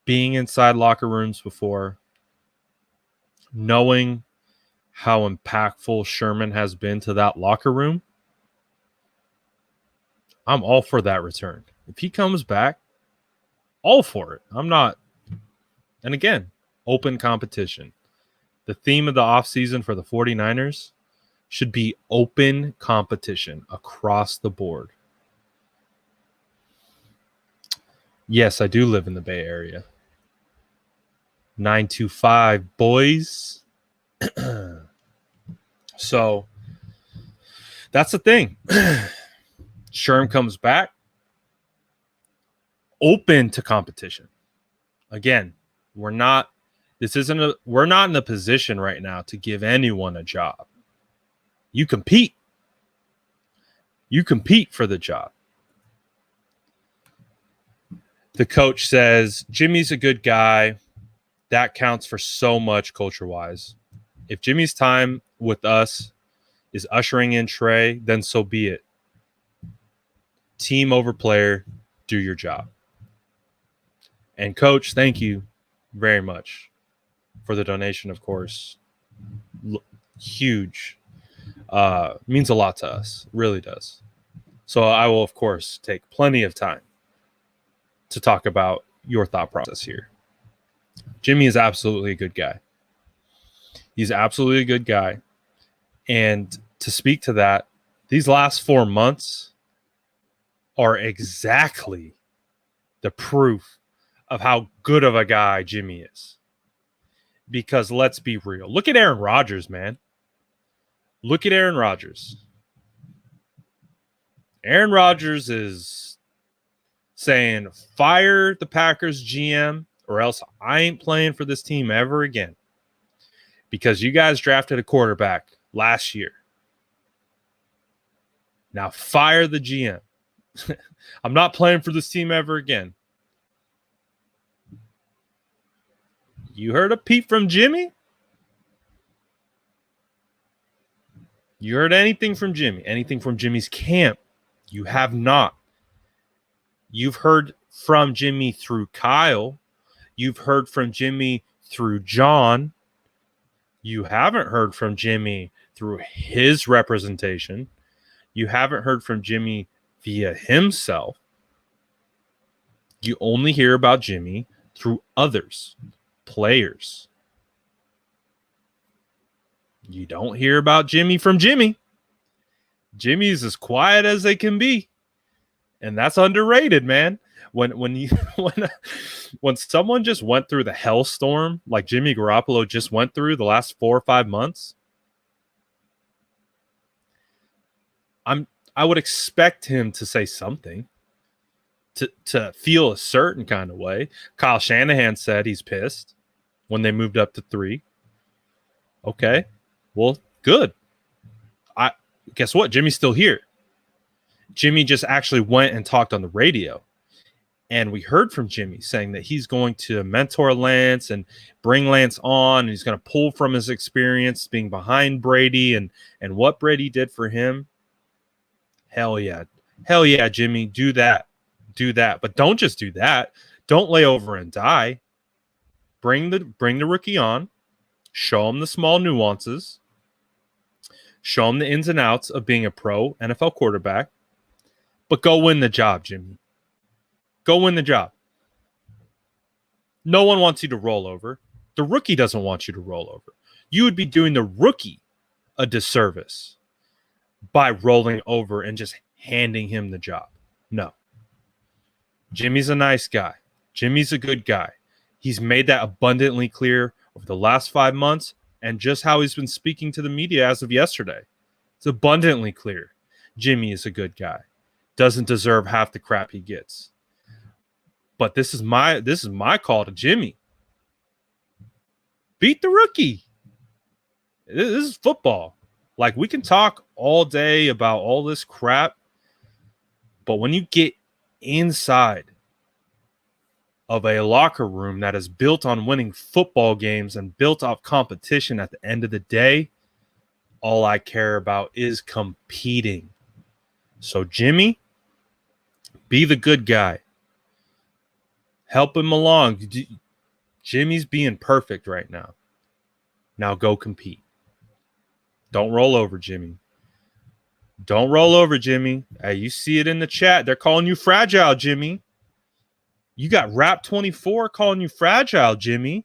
being inside locker rooms before, knowing how impactful Sherman has been to that locker room, I'm all for that return. If he comes back, all for it. I'm not. And again, open competition. The theme of the offseason for the 49ers should be open competition across the board. Yes, I do live in the Bay Area. 925 boys. So that's the thing. Sherm comes back, open to competition. Again, we're not in a position right now to give anyone a job. You compete for the job. The coach says, Jimmy's a good guy. That counts for so much culture-wise. If Jimmy's time with us is ushering in Trey, then so be it. Team over player, do your job. And coach, thank you very much for the donation, of course. Huge. Means a lot to us. Really does. So I will, of course, take plenty of time to talk about your thought process here. Jimmy is absolutely a good guy. He's absolutely a good guy. And to speak to that, these last 4 months are exactly the proof of how good of a guy Jimmy is. Because let's be real. Look at Aaron Rodgers, man. Look at Aaron Rodgers. Aaron Rodgers is saying, fire the Packers GM or else I ain't playing for this team ever again. Because you guys drafted a quarterback last year. Now fire the GM. I'm not playing for this team ever again. You heard a peep from Jimmy? You heard anything from Jimmy? Anything from Jimmy's camp? You have not. You've heard from Jimmy through Kyle. You've heard from Jimmy through John. You haven't heard from Jimmy through his representation. You haven't heard from Jimmy via himself. You only hear about Jimmy through others, players. You don't hear about Jimmy from Jimmy. Jimmy's as quiet as they can be. And that's underrated, man. When someone just went through the hellstorm like Jimmy Garoppolo just went through the last 4 or 5 months, I would expect him to say something, to feel a certain kind of way. Kyle Shanahan said he's pissed when they moved up to 3. Okay, well, good. Guess what? Jimmy's still here. Jimmy just actually went and talked on the radio. And we heard from Jimmy saying that he's going to mentor Lance and bring Lance on. And he's going to pull from his experience being behind Brady and what Brady did for him. Hell yeah. Hell yeah, Jimmy. Do that. Do that. But don't just do that. Don't lay over and die. Bring the rookie on. Show him the small nuances. Show him the ins and outs of being a pro NFL quarterback. But go win the job, Jimmy. Go win the job. No one wants you to roll over. The rookie doesn't want you to roll over. You would be doing the rookie a disservice by rolling over and just handing him the job. No. Jimmy's a nice guy. Jimmy's a good guy. He's made that abundantly clear over the last 5 months and just how he's been speaking to the media as of yesterday. It's abundantly clear. Jimmy is a good guy. Doesn't deserve half the crap he gets. But this is my call to Jimmy. Beat the rookie. This is football. Like, we can talk all day about all this crap, but when you get inside of a locker room that is built on winning football games and built off competition at the end of the day, all I care about is competing. So, Jimmy, be the good guy. Help him along. Jimmy's being perfect right now. Now go compete. Don't roll over, Jimmy. Don't roll over, Jimmy. Hey, you see it in the chat. They're calling you fragile, Jimmy. You got Rap 24 calling you fragile, Jimmy.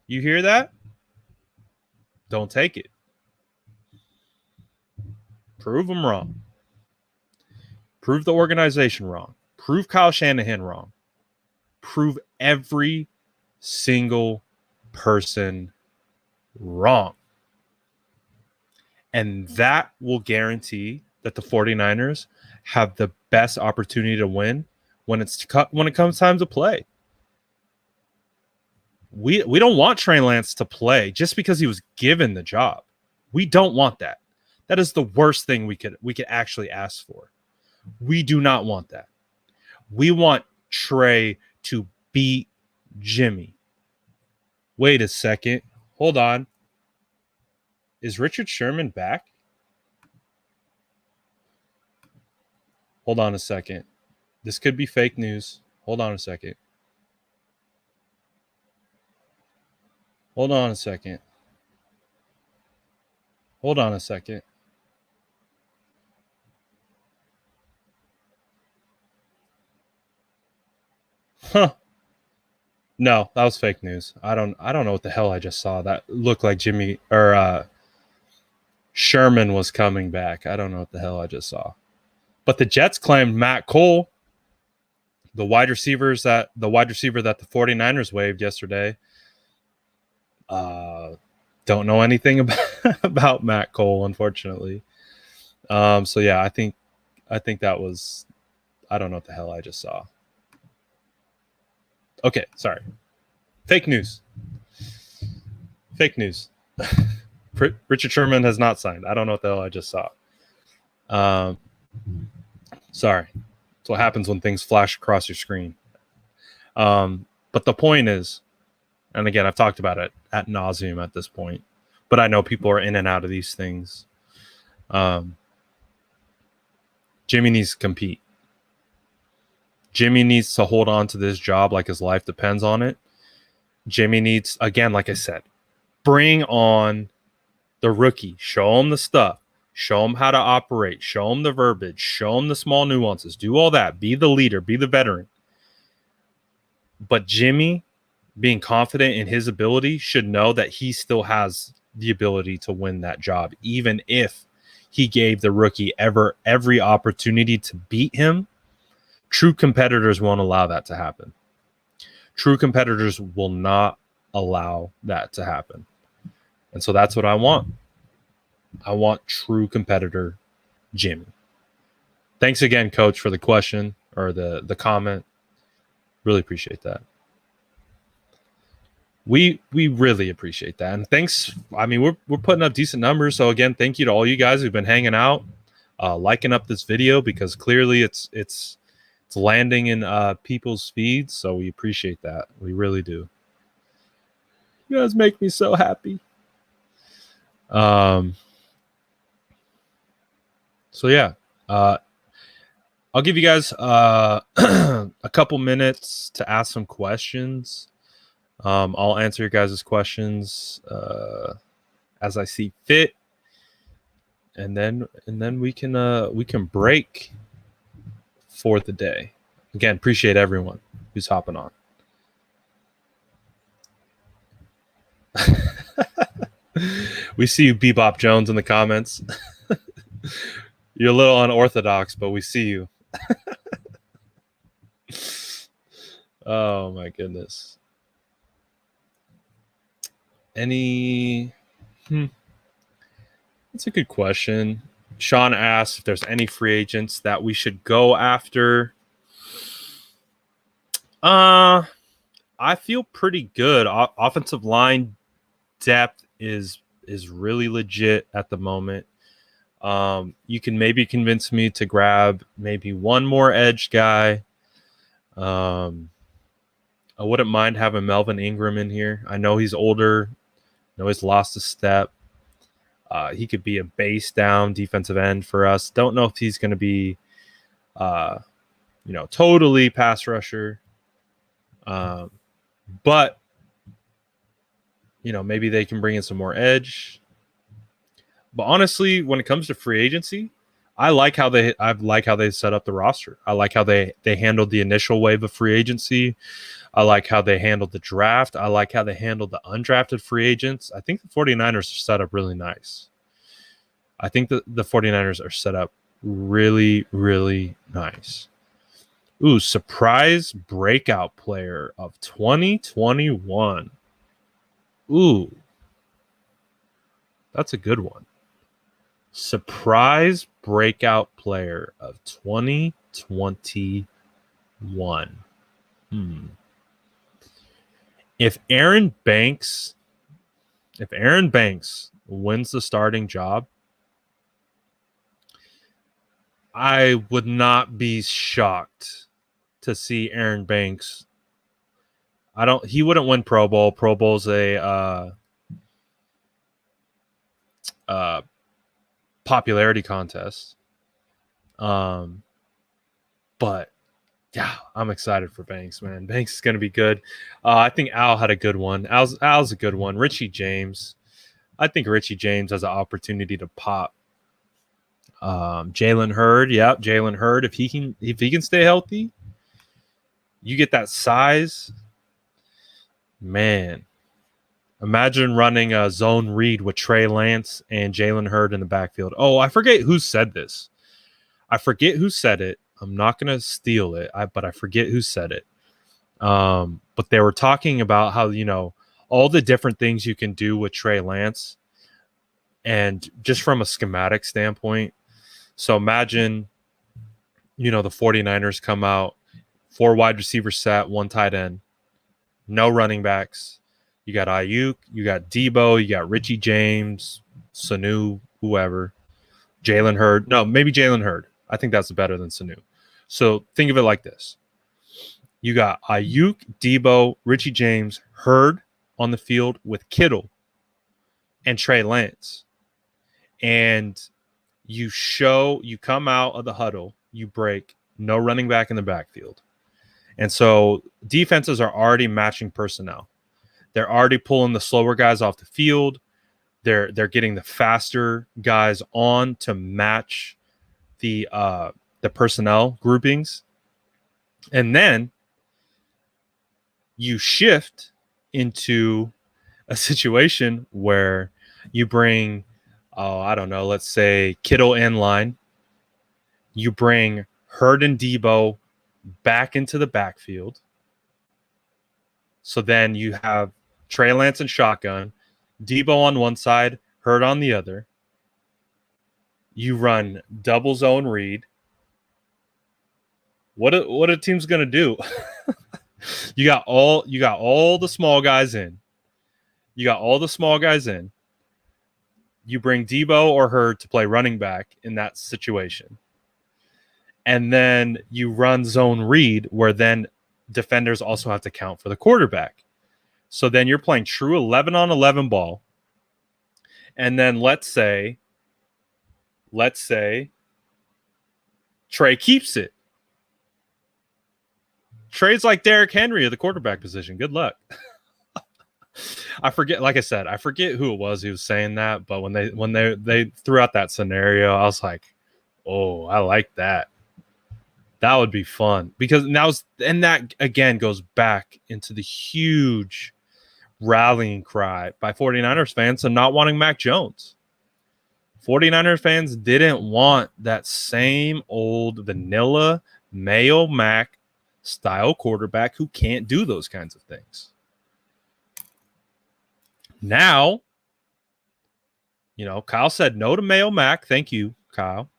You hear that? Don't take it. Prove them wrong. Prove the organization wrong. Prove Kyle Shanahan wrong. Prove every single person wrong. And that will guarantee that the 49ers have the best opportunity to win when it comes time to play. We don't want Trey Lance to play just because he was given the job. We don't want that. That is the worst thing we could actually ask for. We do not want that. We want Trey to beat Jimmy. Wait a second. Hold on. Is Richard Sherman back? Hold on a second. This could be fake news. Hold on a second. Hold on a second. Hold on a second. Huh. No, that was fake news. I don't know what the hell I just saw. That looked like Jimmy or Sherman was coming back. I don't know what the hell I just saw. But the Jets claimed Matt Cole, the wide receiver that the 49ers waived yesterday. Don't know anything about Matt Cole, unfortunately. So yeah, I think that was, I don't know what the hell I just saw. Okay, sorry. Fake news. Fake news. Richard Sherman has not signed. I don't know what the hell I just saw. Sorry. That's what happens when things flash across your screen. But the point is, and again, I've talked about it ad nauseum at this point, but I know people are in and out of these things. Jimmy needs to compete. Jimmy needs to hold on to this job like his life depends on it. Jimmy needs, again, like I said, bring on the rookie. Show him the stuff. Show him how to operate. Show him the verbiage. Show him the small nuances. Do all that. Be the leader. Be the veteran. But Jimmy, being confident in his ability, should know that he still has the ability to win that job, even if he gave the rookie every opportunity to beat him. True competitors won't allow that to happen. True competitors will not allow that to happen. And so that's what I want. I want true competitor Jimmy. Thanks again, Coach, for the question or the comment. Really appreciate that. We really appreciate that. And thanks. I mean, we're putting up decent numbers. So again, thank you to all you guys who've been hanging out. liking up this video, because clearly it's landing in people's feeds. So we appreciate that. We really do. You guys make me so happy. So yeah, I'll give you guys a couple minutes to ask some questions. I'll answer your guys' questions as I see fit, and then we can break for the day. Again, appreciate everyone who's hopping on. We see you, Bebop Jones, in the comments. You're a little unorthodox, but we see you. Oh my goodness. That's a good question. Sean asked if there's any free agents that we should go after. I feel pretty good. Offensive line depth is really legit at the moment. You can maybe convince me to grab maybe one more edge guy. I wouldn't mind having Melvin Ingram in here. I know he's older. I know he's lost a step. He could be a base down defensive end for us. Don't know if he's going to be, totally pass rusher. But, maybe they can bring in some more edge. But honestly, when it comes to free agency, I like how they set up the roster. I like how they handled the initial wave of free agency. I like how they handled the draft. I like how they handled the undrafted free agents. I think the 49ers are set up really nice. I think the 49ers are set up really, really nice. Ooh, surprise breakout player of 2021. Ooh, that's a good one. Surprise breakout player of 2021. If Aaron Banks wins the starting job, I would not be shocked to see Aaron Banks. He wouldn't win Pro Bowl. Pro Bowl's a popularity contest. But yeah, I'm excited for Banks, man. Banks is going to be good. I think Al had a good one. Al's a good one. Richie James. I think Richie James has an opportunity to pop. Jalen Hurd. Yeah, Jalen Hurd. If he can stay healthy, you get that size. Man, imagine running a zone read with Trey Lance and Jalen Hurd in the backfield. Oh, I forget who said this. I forget who said it. I'm not going to steal it, but I forget who said it. But they were talking about how, all the different things you can do with Trey Lance, and just from a schematic standpoint. So imagine, the 49ers come out, 4 wide receiver set, 1 tight end, no running backs. You got Ayuk, you got Debo, you got Richie James, Sanu, whoever, Jalen Hurd. No, maybe Jalen Hurd. I think that's better than Sanu. So think of it like this. You got Ayuk, Debo, Richie James, Hurd on the field with Kittle and Trey Lance. And you come out of the huddle, you break, no running back in the backfield. And so defenses are already matching personnel. They're already pulling the slower guys off the field. They're getting the faster guys on to match the personnel groupings. And then you shift into a situation where you bring, let's say Kittle in line. You bring Hurd and Debo back into the backfield. So then you have Trey Lance and shotgun, Debo on one side, Hurd on the other. You run double zone read. What a team's gonna do? You got all the small guys in. you bring Debo or Hurd to play running back in that situation. And then you run zone read, where then defenders also have to count for the quarterback. So then you're playing true 11-on-11 ball. And then let's say Trey keeps it. Trey's like Derrick Henry at the quarterback position. Good luck. I forget, like I said, I forget who it was who was saying that, but when they threw out that scenario, I was like, oh, I like that. That would be fun, because that again goes back into the huge rallying cry by 49ers fans to not wanting Mac Jones. 49ers fans didn't want that same old vanilla Mayo Mac style quarterback who can't do those kinds of things. Now, Kyle said no to Mayo Mac. Thank you, Kyle.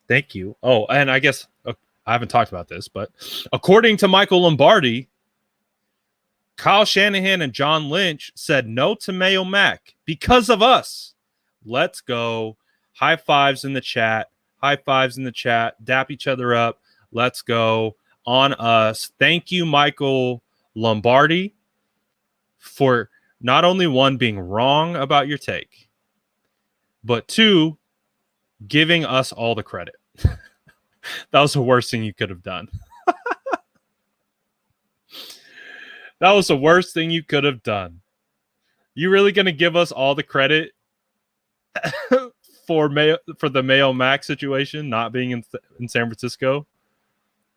Thank you. Oh, and I guess I haven't talked about this, but according to Michael Lombardi, Kyle Shanahan and John Lynch said no to Mayo Mac because of us. Let's go. High fives in the chat. High fives in the chat. Dap each other up. Let's go. On us. Thank you, Michael Lombardi, for not only one, being wrong about your take, but two, giving us all the credit. That was the worst thing you could have done. That was the worst thing you could have done. You really going to give us all the credit for the Mayo Mac situation not being in San Francisco?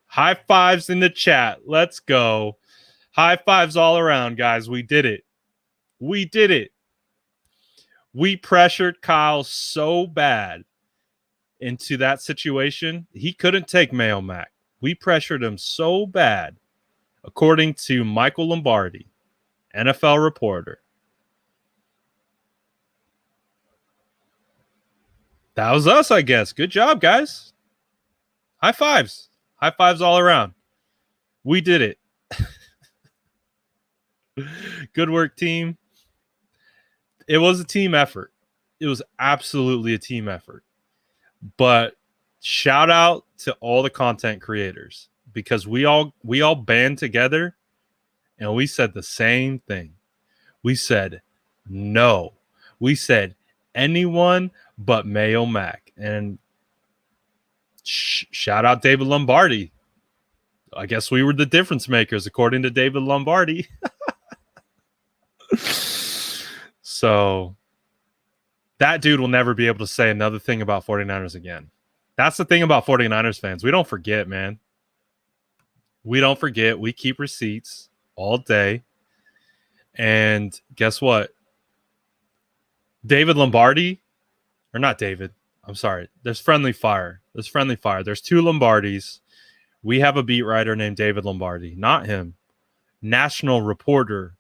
High fives in the chat. Let's go. High fives all around, guys. We did it. We did it. We pressured Kyle so bad into that situation. He couldn't take Mayo Mac. We pressured him so bad, according to Michael Lombardi, NFL reporter. That was us, I guess. Good job, guys. High fives. High fives all around. We did it. Good work, team. It was a team effort. It was absolutely a team effort. But shout out to all the content creators, because we all band together and we said the same thing. We said no. We said anyone but Mayo Mac. And shout out David Lombardi. I guess we were the difference makers, according to David Lombardi. So that dude will never be able to say another thing about 49ers again. That's the thing about 49ers fans. We don't forget, man. We don't forget. We keep receipts all day. And guess what? David Lombardi, or not David, I'm sorry. There's friendly fire. There's friendly fire. There's two Lombardis. We have a beat writer named David Lombardi. Not him. National reporter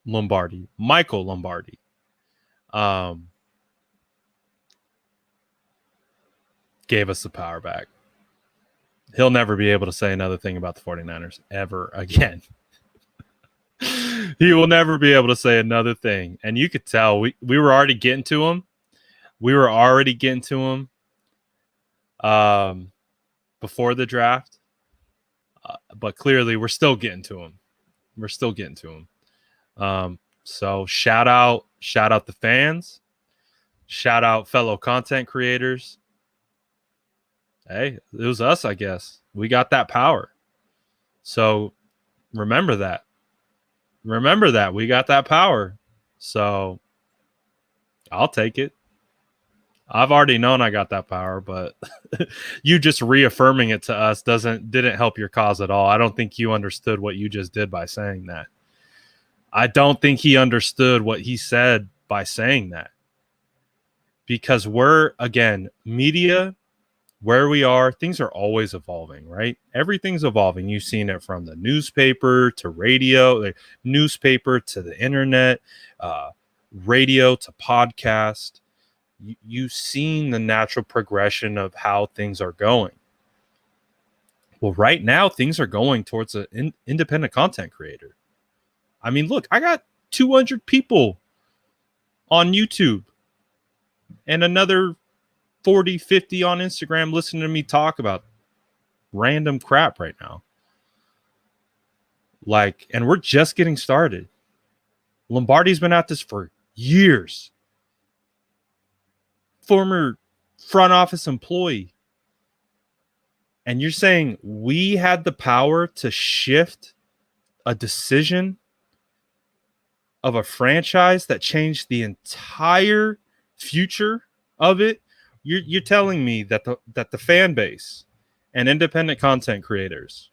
Lombardi. Michael Lombardi. Gave us the power back. He'll never be able to say another thing about the 49ers ever again. He will never be able to say another thing. And you could tell we were already getting to him. We were already getting to him before the draft. But clearly we're still getting to him. We're still getting to him. So shout out the fans. Shout out fellow content creators. Hey, it was us, I guess. We got that power. So remember that. Remember that. We got that power. So I'll take it. I've already known I got that power, but you just reaffirming it to us didn't help your cause at all. I don't think you understood what you just did by saying that. I don't think he understood what he said by saying that. Because we're, again, media, where we are, things are always evolving, right? Everything's evolving. You've seen it from the newspaper to radio, the newspaper to the internet, radio to podcast. You've seen the natural progression of how things are going. Well, right now, things are going towards an independent content creator. I mean, look, I got 200 people on YouTube and another 40, 50 on Instagram listening to me talk about random crap right now. Like, and we're just getting started. Lombardi's been at this for years. Former front office employee. And you're saying we had the power to shift a decision of a franchise that changed the entire future of it? You're telling me that the fan base and independent content creators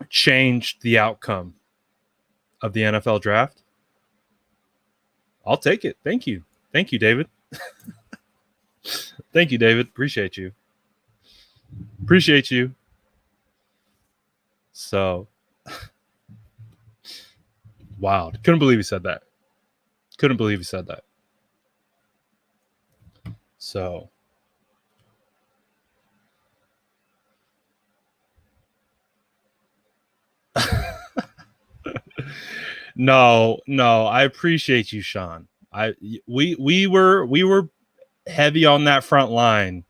changed the outcome of the NFL draft? I'll take it. Thank you. Thank you, David. Thank you, David. Appreciate you. Appreciate you. So, wow. Couldn't believe he said that. Couldn't believe he said that. So, no, I appreciate you, Sean. We were heavy on that front line,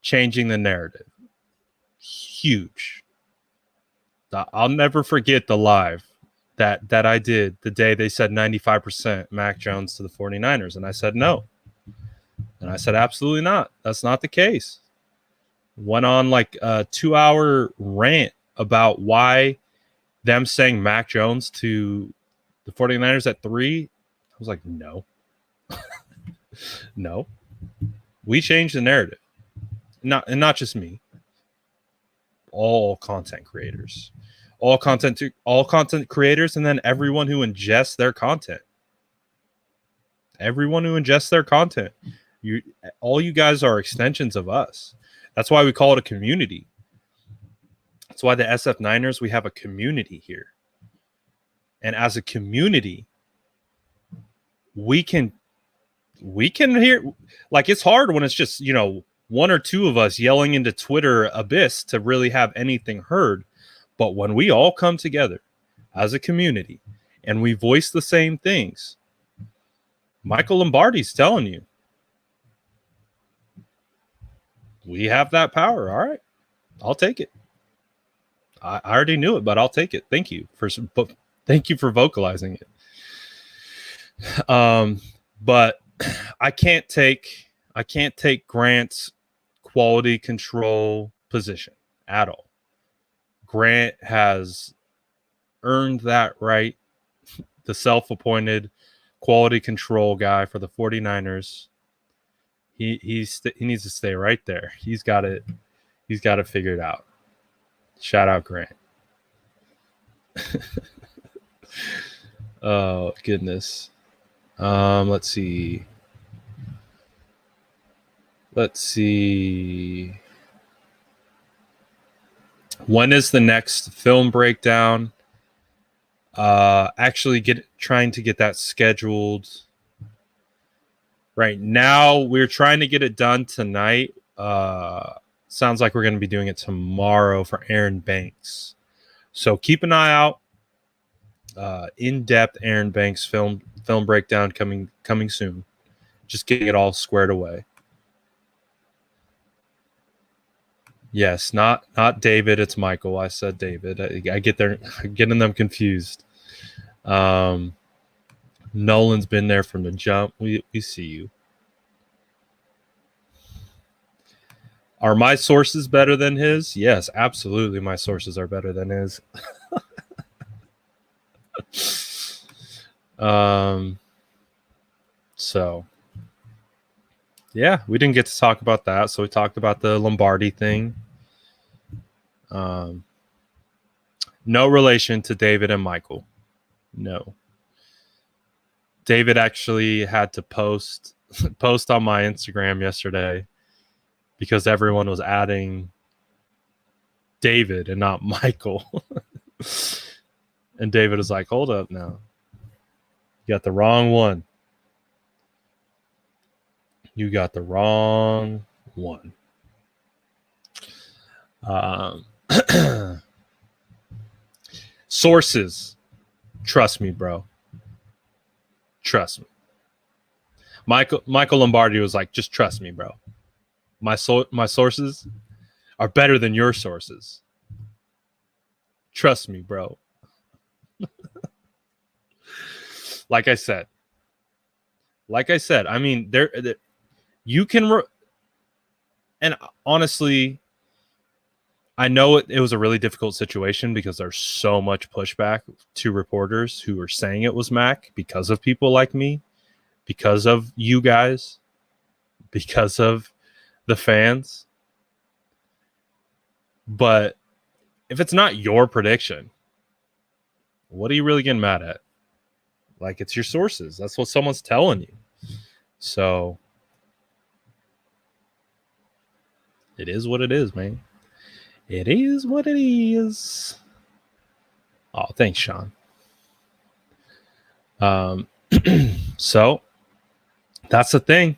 changing the narrative. Huge. I'll never forget the live that I did the day they said 95% Mac Jones to the 49ers. And I said no. And I said, absolutely not. That's not the case. Went on like a 2-hour rant about why them saying Mac Jones to the 49ers at 3. I was like, no. No. We changed the narrative. Not just me. All content creators. All content creators, and then everyone who ingests their content. Everyone who ingests their content. All you guys are extensions of us. That's why we call it a community. That's why the SF Niners, we have a community here. And as a community, we can hear, like, it's hard when it's just, one or two of us yelling into Twitter abyss to really have anything heard. But when we all come together as a community and we voice the same things, Michael Lombardi's telling you, we have that power. All right, I'll take it. I already knew it, but I'll take it. Thank you for vocalizing it. But I can't take Grant's quality control position at all. Grant has earned that right. The self-appointed quality control guy for the 49ers. He needs to stay right there. He's got it figured out. Shout out Grant. Oh goodness. Let's see. When is the next film breakdown? Actually trying to get that scheduled. Right now, we're trying to get it done tonight. Sounds like we're going to be doing it tomorrow for Aaron Banks. So keep an eye out. In-depth Aaron Banks film breakdown coming soon. Just getting it all squared away. Yes, not David. It's Michael. I said David. I get getting them confused. Nolan's been there from the jump. We see you. Are my sources better than his? Yes, absolutely. My sources are better than his. So yeah, we didn't get to talk about that. So we talked about the Lombardi thing. No relation to David and Michael. No. David actually had to post on my Instagram yesterday because everyone was adding David and not Michael. And David was like, hold up now. You got the wrong one. You got the wrong one. Sources. Trust me, bro. Trust me. Michael Lombardi was like, just trust me, bro. My sources are better than your sources. Trust me, bro. Like I said, I mean, there you can and honestly, I know it was a really difficult situation because there's so much pushback to reporters who were saying it was Mac because of people like me, because of you guys, because of the fans. But if it's not your prediction, what are you really getting mad at? Like, it's your sources. That's what someone's telling you. So it is what it is, man. It is what it is. Oh, thanks, Sean. So that's the thing.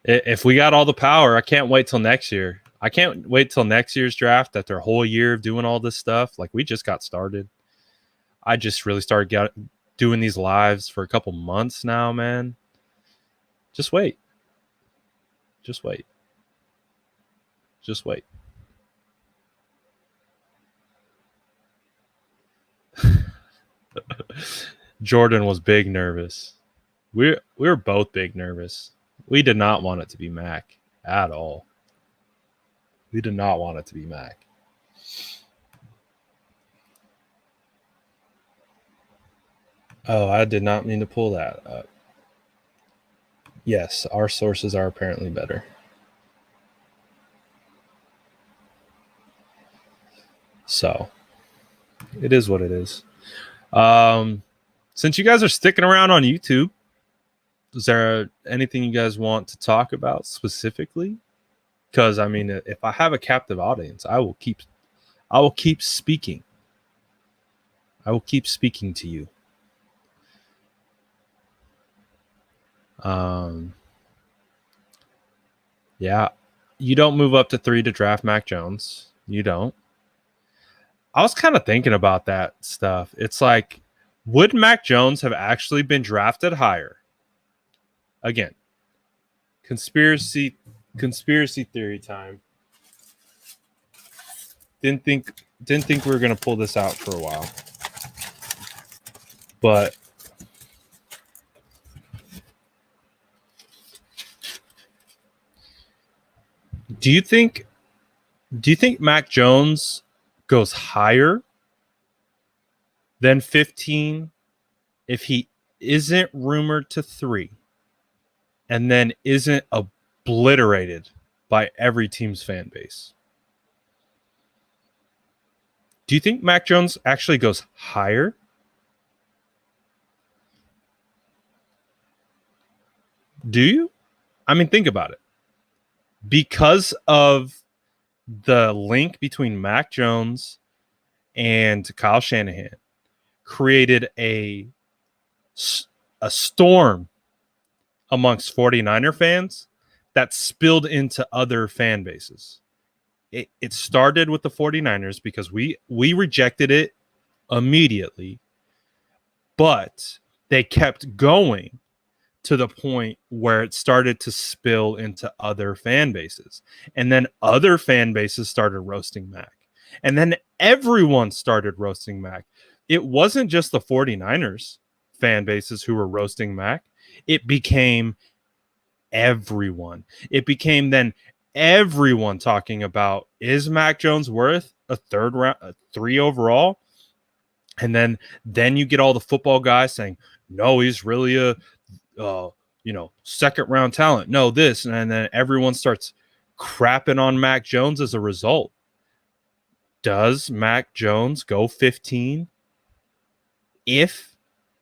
If we got all the power, I can't wait till next year. I can't wait till next year's draft after a whole year of doing all this stuff. Like, we just got started. I just really started doing these lives for a couple months now, man. Just wait. Jordan was big nervous. We were both big nervous. We did not want it to be Mac at all. We did not want it to be Mac. Oh, I did not mean to pull that up. Yes, our sources are apparently better. So it is what it is. Since you guys are sticking around on YouTube, is there anything you guys want to talk about specifically? Because I mean, if I have a captive audience, I will keep speaking. I will keep speaking to you. Yeah, you don't move up to 3 to draft Mac Jones. You don't. I was kind of thinking about that stuff. It's like, would Mac Jones have actually been drafted higher? Again, conspiracy theory time. Didn't think we were going to pull this out for a while. But do you think Mac Jones goes higher than 15 if he isn't rumored to 3 and then isn't obliterated by every team's fan base? Do you think Mac Jones actually goes higher? Do you? I mean, think about it. Because of the link between Mac Jones and Kyle Shanahan created a storm amongst 49er fans that spilled into other fan bases. It started with the 49ers because we rejected it immediately, but they kept going to the point where it started to spill into other fan bases. And then other fan bases started roasting Mac. And then everyone started roasting Mac. It wasn't just the 49ers fan bases who were roasting Mac. It became everyone. It became then everyone talking about, is Mac Jones worth a 3 overall? And then you get all the football guys saying, no, he's really a second round talent. No, this. And then everyone starts crapping on Mac Jones as a result. Does Mac Jones go 15 if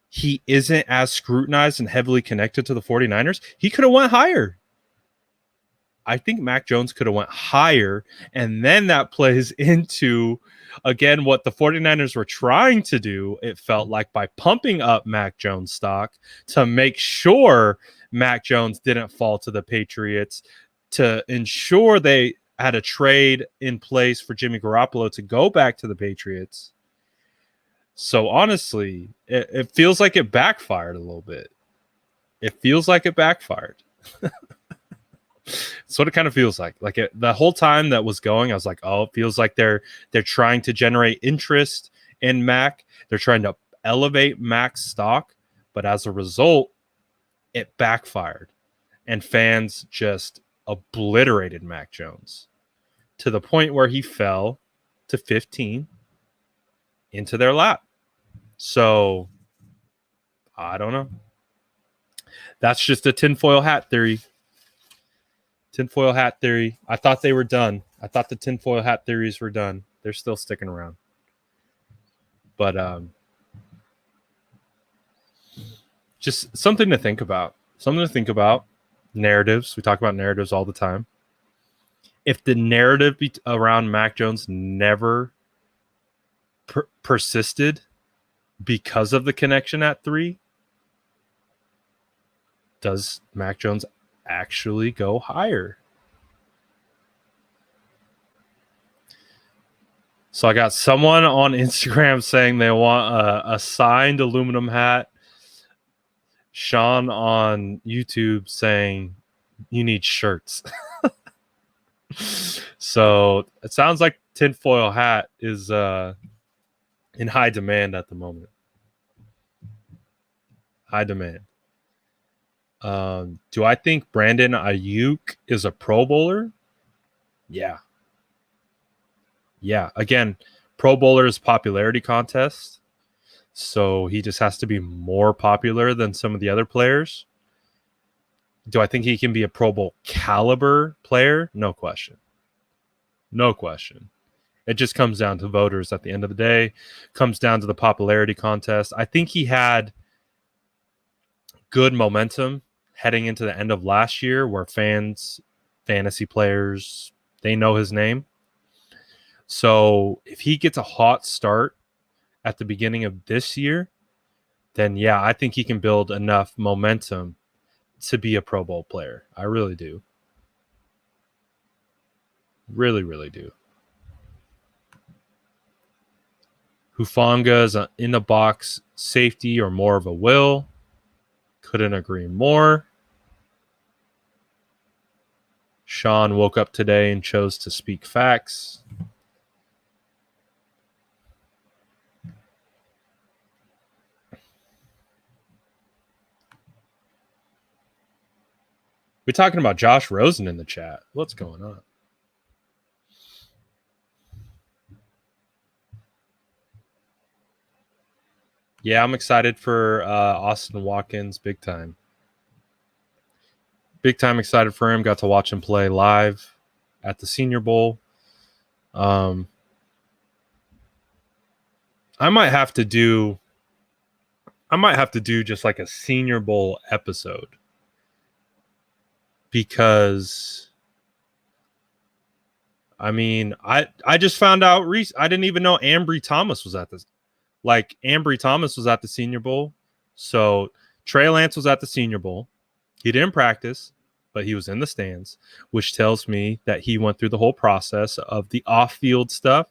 he isn't as scrutinized and heavily connected to the 49ers? He could have went higher. I think Mac Jones could have went higher, and then that plays into, again, what the 49ers were trying to do, it felt like, by pumping up Mac Jones stock to make sure Mac Jones didn't fall to the Patriots, to ensure they had a trade in place for Jimmy Garoppolo to go back to the Patriots. So honestly, it feels like it backfired a little bit. It feels like it backfired. That's what it kind of feels like. Like the whole time that was going, I was like, oh, it feels like they're trying to generate interest in Mac. They're trying to elevate Mac's stock, but as a result, it backfired, and fans just obliterated Mac Jones to the point where he fell to 15 into their lap. So I don't know. That's just a tinfoil hat theory. Tinfoil hat theory. I thought they were done. I thought the tinfoil hat theories were done. They're still sticking around. But just something to think about. Something to think about. Narratives. We talk about narratives all the time. If the narrative around Mac Jones never persisted because of the connection at 3, does Mac Jones actually go higher? So I got someone on Instagram saying they want a signed aluminum hat. Sean on YouTube saying you need shirts. So it sounds like tinfoil hat is in high demand at the moment. High demand. Do I think Brandon Ayuk is a Pro Bowler? Yeah. Yeah. Again, Pro Bowler is popularity contest. So he just has to be more popular than some of the other players. Do I think he can be a Pro Bowl caliber player? No question. No question. It just comes down to voters at the end of the day. Comes down to the popularity contest. I think he had good momentum heading into the end of last year where fantasy players, they know his name. So if he gets a hot start at the beginning of this year, then yeah, I think he can build enough momentum to be a Pro Bowl player. I really do. Really, really do. Hufanga is in the box safety or more of a will. Couldn't agree more. Sean woke up today and chose to speak facts. We're talking about Josh Rosen in the chat. What's going on? Yeah, I'm excited for Austin Watkins big time. Big time excited for him. Got to watch him play live at the Senior Bowl. I might have to do just like a Senior Bowl episode because I mean, I just found out I didn't even know Ambry Thomas was at this. Like Ambry Thomas was at the Senior Bowl. So Trey Lance was at the Senior Bowl. He didn't practice, but he was in the stands, which tells me that he went through the whole process of the off-field stuff.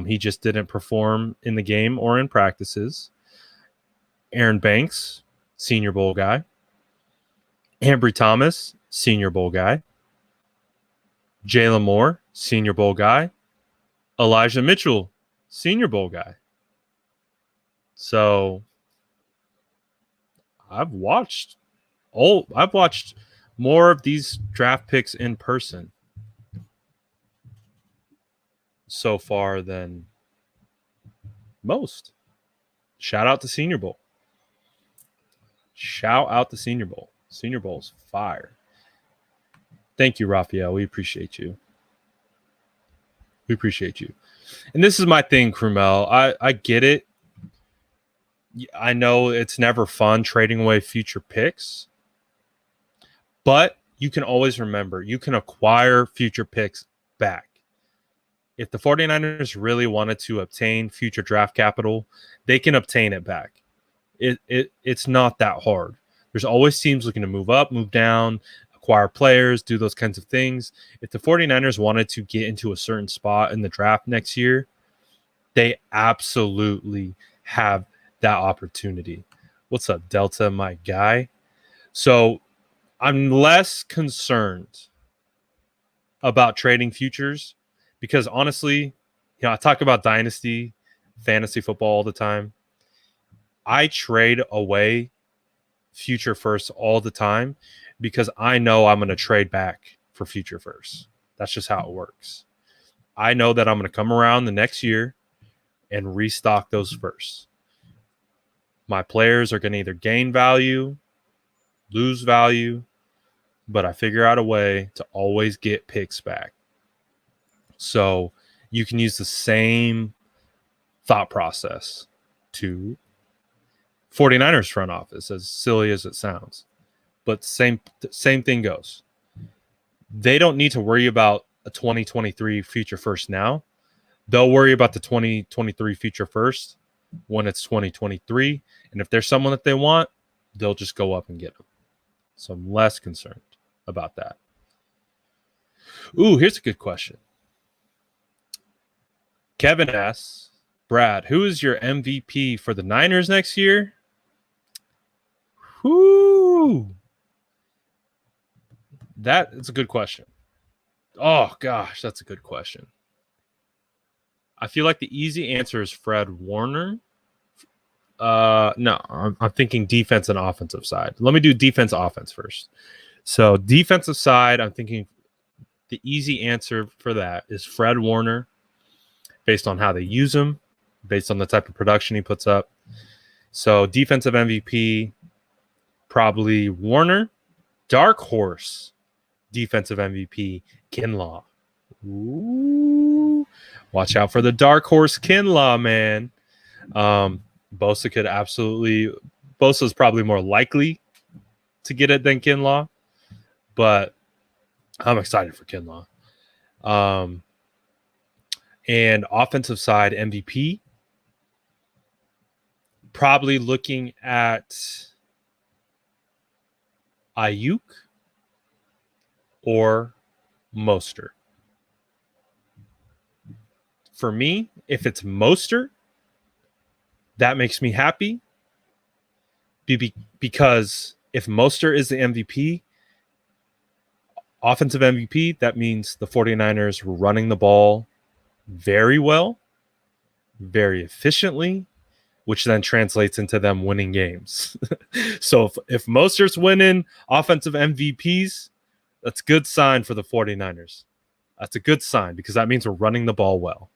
He just didn't perform in the game or in practices. Aaron Banks, Senior Bowl guy. Ambry Thomas, Senior Bowl guy. Jalen Moore, Senior Bowl guy. Elijah Mitchell, Senior Bowl guy. So I've watched more of these draft picks in person so far than most. Shout out to Senior Bowl. Shout out to Senior Bowl. Senior Bowl's fire. Thank you, Raphael. We appreciate you. We appreciate you. And this is my thing, Krumel. I get it. I know it's never fun trading away future picks, but you can always remember you can acquire future picks back. If the 49ers really wanted to obtain future draft capital, they can obtain it back. It's not that hard. There's always teams looking to move up, move down, acquire players, do those kinds of things. If the 49ers wanted to get into a certain spot in the draft next year, they absolutely have that opportunity. What's up, Delta, my guy? So I'm less concerned about trading futures because honestly, I talk about dynasty, fantasy football all the time. I trade away future first all the time because I know I'm going to trade back for future first. That's just how it works. I know that I'm going to come around the next year and restock those first. My players are going to either gain value, lose value, but I figure out a way to always get picks back. So you can use the same thought process to 49ers front office, as silly as it sounds. But same thing goes. They don't need to worry about a 2023 future first now. They'll worry about the 2023 future first when it's 2023. And if there's someone that they want, they'll just go up and get them. So I'm less concerned about that. Ooh, here's a good question. Kevin asks, Brad, who is your MVP for the Niners next year? Whoo! That is a good question. Oh, gosh, that's a good question. I feel like the easy answer is Fred Warner. No, I'm thinking defense and offensive side. Let me do defense offense first. So defensive side, I'm thinking the easy answer for that is Fred Warner, based on how they use him, based on the type of production he puts up. So defensive MVP, probably Warner. Dark horse, defensive MVP, Kinlaw. Ooh, watch out for the dark horse Kinlaw, man. Bosa could absolutely. Bosa's probably more likely to get it than Kinlaw, but I'm excited for Kinlaw. And offensive side MVP, probably looking at Ayuk or Mostert. For me, if it's Mostert, that makes me happy because if Mostert is the MVP, offensive MVP, that means the 49ers were running the ball very well, very efficiently, which then translates into them winning games. So if Mostert's winning offensive MVPs, that's a good sign for the 49ers. That's a good sign because that means we're running the ball well.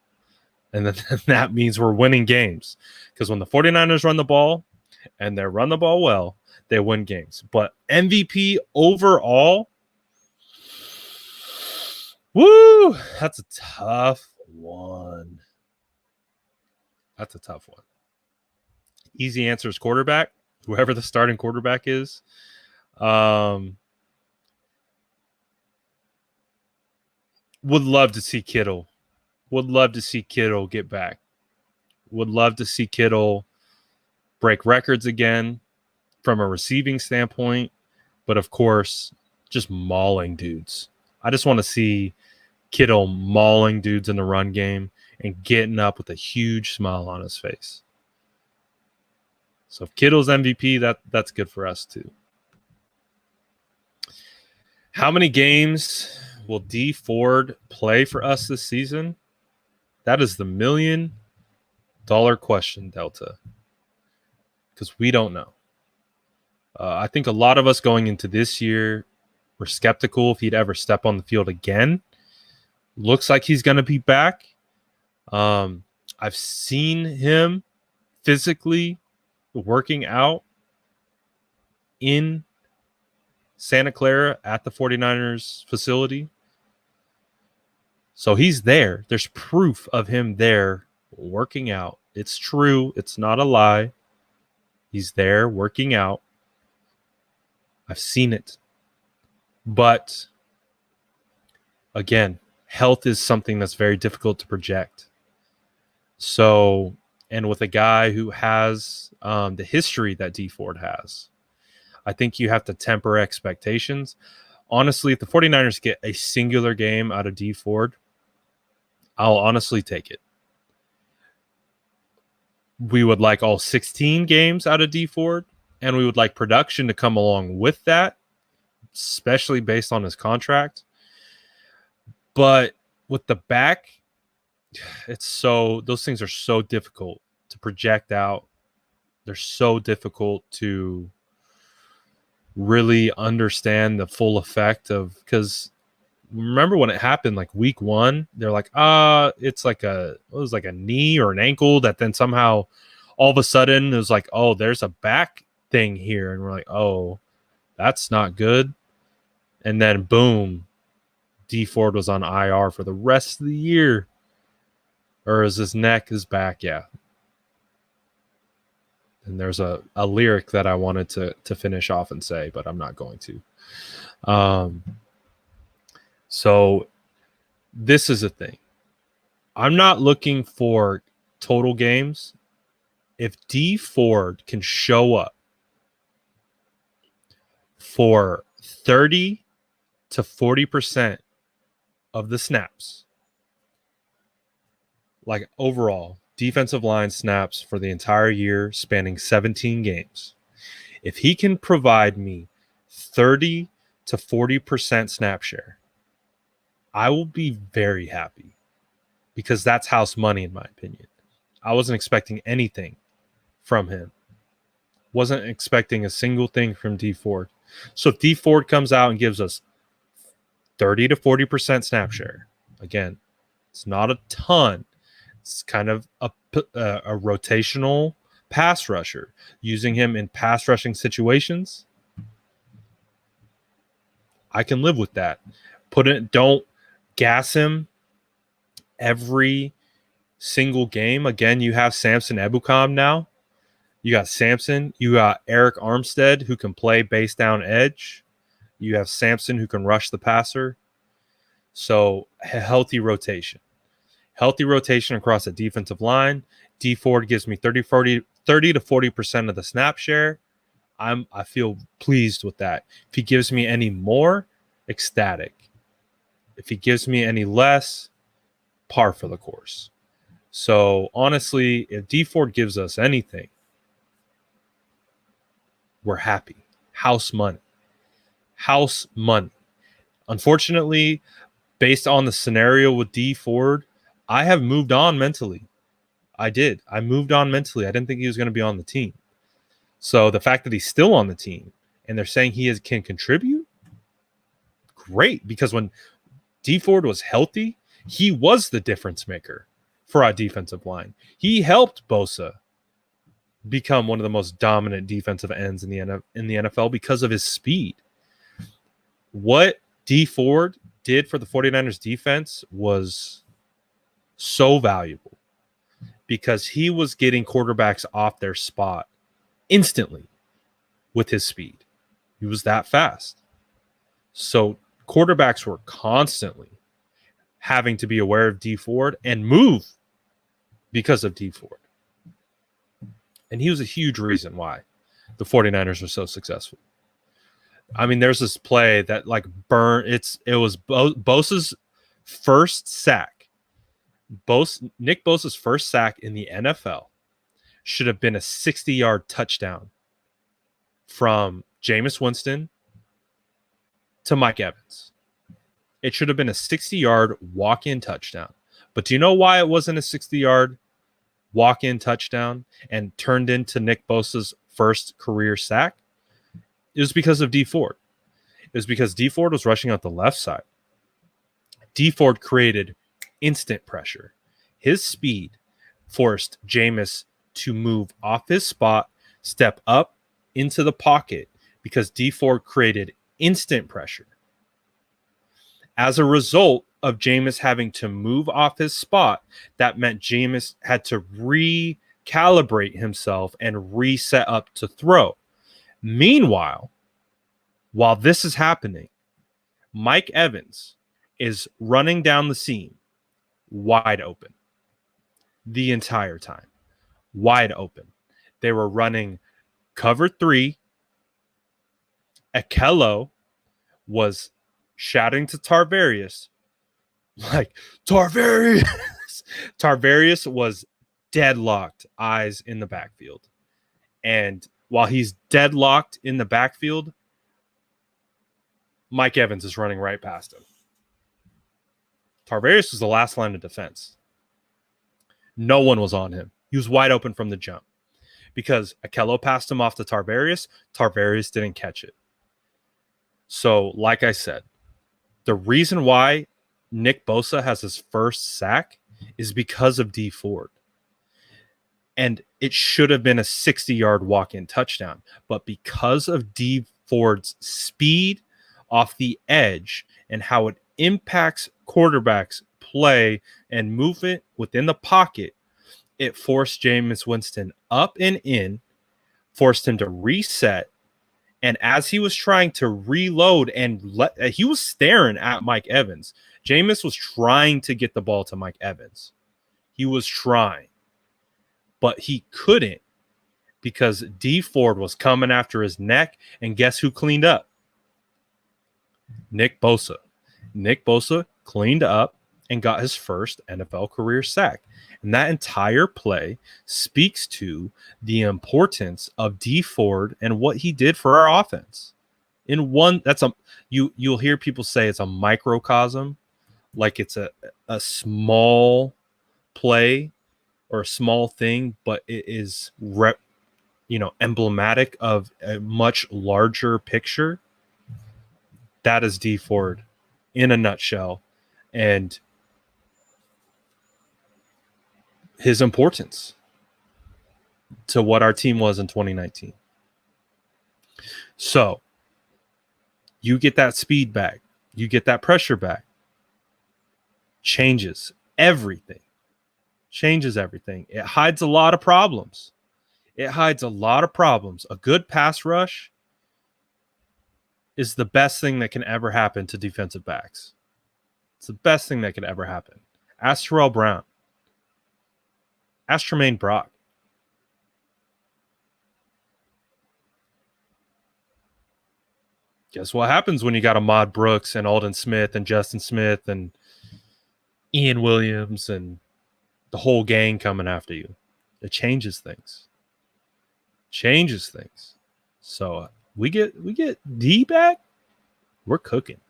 And then that means we're winning games. Because when the 49ers run the ball and they run the ball well, they win games. But MVP overall, woo, that's a tough one. That's a tough one. Easy answer is quarterback, whoever the starting quarterback is. Would love to see Kittle. Would love to see Kittle get back. Would love to see Kittle break records again from a receiving standpoint. But, of course, just mauling dudes. I just want to see Kittle mauling dudes in the run game and getting up with a huge smile on his face. So if Kittle's MVP, that's good for us too. How many games will D Ford play for us this season? That is the $1 million question, Delta. Because we don't know. I think a lot of us going into this year were skeptical if he'd ever step on the field again. Looks like he's going to be back. I've seen him physically working out in Santa Clara at the 49ers facility. So he's there. There's proof of him there working out. It's true. It's not a lie. He's there working out. I've seen it. But again, health is something that's very difficult to project. So, and with a guy who has the history that D Ford has, I think you have to temper expectations. Honestly, if the 49ers get a singular game out of D Ford, I'll honestly take it. We would like all 16 games out of D Ford. and we would like production to come along with that, especially based on his contract. But with the back, those things are so difficult to project out. They're so difficult to really understand the full effect of, because remember when it happened, like week 1, they're like, it's like it was like a knee or an ankle that then somehow all of a sudden it was like, oh, there's a back thing here. And we're like, oh, that's not good. And then boom, D Ford was on IR for the rest of the year. Or is his neck, his back? Yeah. And there's a lyric that I wanted to finish off and say, but I'm not going to. So this is a thing. I'm not looking for total games. If D Ford can show up for 30 to 40% of the snaps, like overall defensive line snaps for the entire year spanning 17 games, if he can provide me 30 to 40% snap share, I will be very happy, because that's house money in my opinion. I wasn't expecting anything from him. Wasn't expecting a single thing from D Ford. So if D Ford comes out and gives us 30 to 40% snap share, again, it's not a ton. It's kind of a rotational pass rusher, using him in pass rushing situations. I can live with that. Don't gas him every single game. Again, you have Samson Ebukam now. You got Samson. You got Eric Armstead, who can play base down edge. You have Samson, who can rush the passer. So healthy rotation. Healthy rotation across the defensive line. D Ford gives me 30 to 40% of the snap share. I feel pleased with that. If he gives me any more, ecstatic. If he gives me any less, par for the course. So honestly, if D Ford gives us anything, we're happy. House money. House money. Unfortunately, based on the scenario with D Ford, I have moved on mentally. I did. I moved on mentally. I didn't think he was going to be on the team. So the fact that he's still on the team and they're saying can contribute, great. Because when D Ford was healthy, he was the difference maker for our defensive line. He helped Bosa become one of the most dominant defensive ends in the NFL because of his speed. What D Ford did for the 49ers defense was so valuable, because he was getting quarterbacks off their spot instantly with his speed. He was that fast. So quarterbacks were constantly having to be aware of D Ford and move because of D Ford. And he was a huge reason why the 49ers were so successful. I mean, there's this play that like it was Bosa's first sack. Nick Bosa's first sack in the NFL should have been a 60-yard touchdown from Jameis Winston to Mike Evans. It should have been a 60-yard walk-in touchdown. But do you know why it wasn't a 60-yard walk-in touchdown and turned into Nick Bosa's first career sack? It was because of D Ford. It was because D Ford was rushing out the left side. D Ford created instant pressure. His speed forced Jameis to move off his spot, step up into the pocket, because D Ford created instant pressure. As a result of Jameis having to move off his spot, that meant Jameis had to recalibrate himself and reset up to throw. Meanwhile, while this is happening, Mike Evans is running down the seam wide open the entire time. Wide open. They were running cover 3. Akello was shouting to Tarvarius, like, Tarvarius! Tarvarius was deadlocked, eyes in the backfield. And while he's deadlocked in the backfield, Mike Evans is running right past him. Tarvarius was the last line of defense. No one was on him. He was wide open from the jump because Akello passed him off to Tarvarius. Tarvarius didn't catch it. So, like I said, the reason why Nick Bosa has his first sack is because of D Ford. And it should have been a 60-yard walk-in touchdown. But because of D Ford's speed off the edge and how it impacts quarterbacks' play and movement within the pocket, it forced Jameis Winston up and in, forced him to reset. And as he was trying to reload he was staring at Mike Evans. Jameis was trying to get the ball to Mike Evans. He was trying. But he couldn't because D Ford was coming after his neck. And guess who cleaned up? Nick Bosa. Nick Bosa cleaned up and got his first NFL career sack. And that entire play speaks to the importance of D Ford and what he did for our offense. You'll hear people say it's a microcosm, like it's a small play or a small thing, but it is emblematic of a much larger picture. That is D Ford in a nutshell, and his importance to what our team was in 2019. So you get that speed back, you get that pressure back, changes everything. It hides a lot of problems. A good pass rush is the best thing that can ever happen to defensive backs. It's the best thing that could ever happen. Ask Terrell Brown. Ask Tremaine Brock. Guess what happens when you got Ahmad Brooks and Alden Smith and Justin Smith and Ian Williams and the whole gang coming after you? It changes things. So we get D back. We're cooking.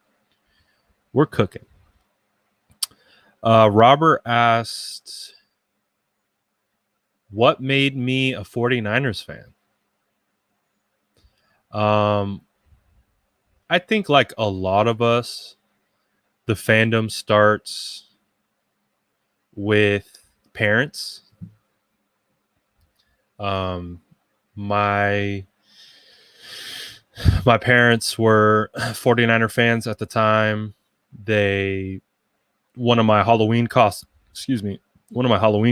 Robert asked, what made me a 49ers fan? I think like a lot of us, the fandom starts with parents. My parents were 49er fans at the time. One of my Halloween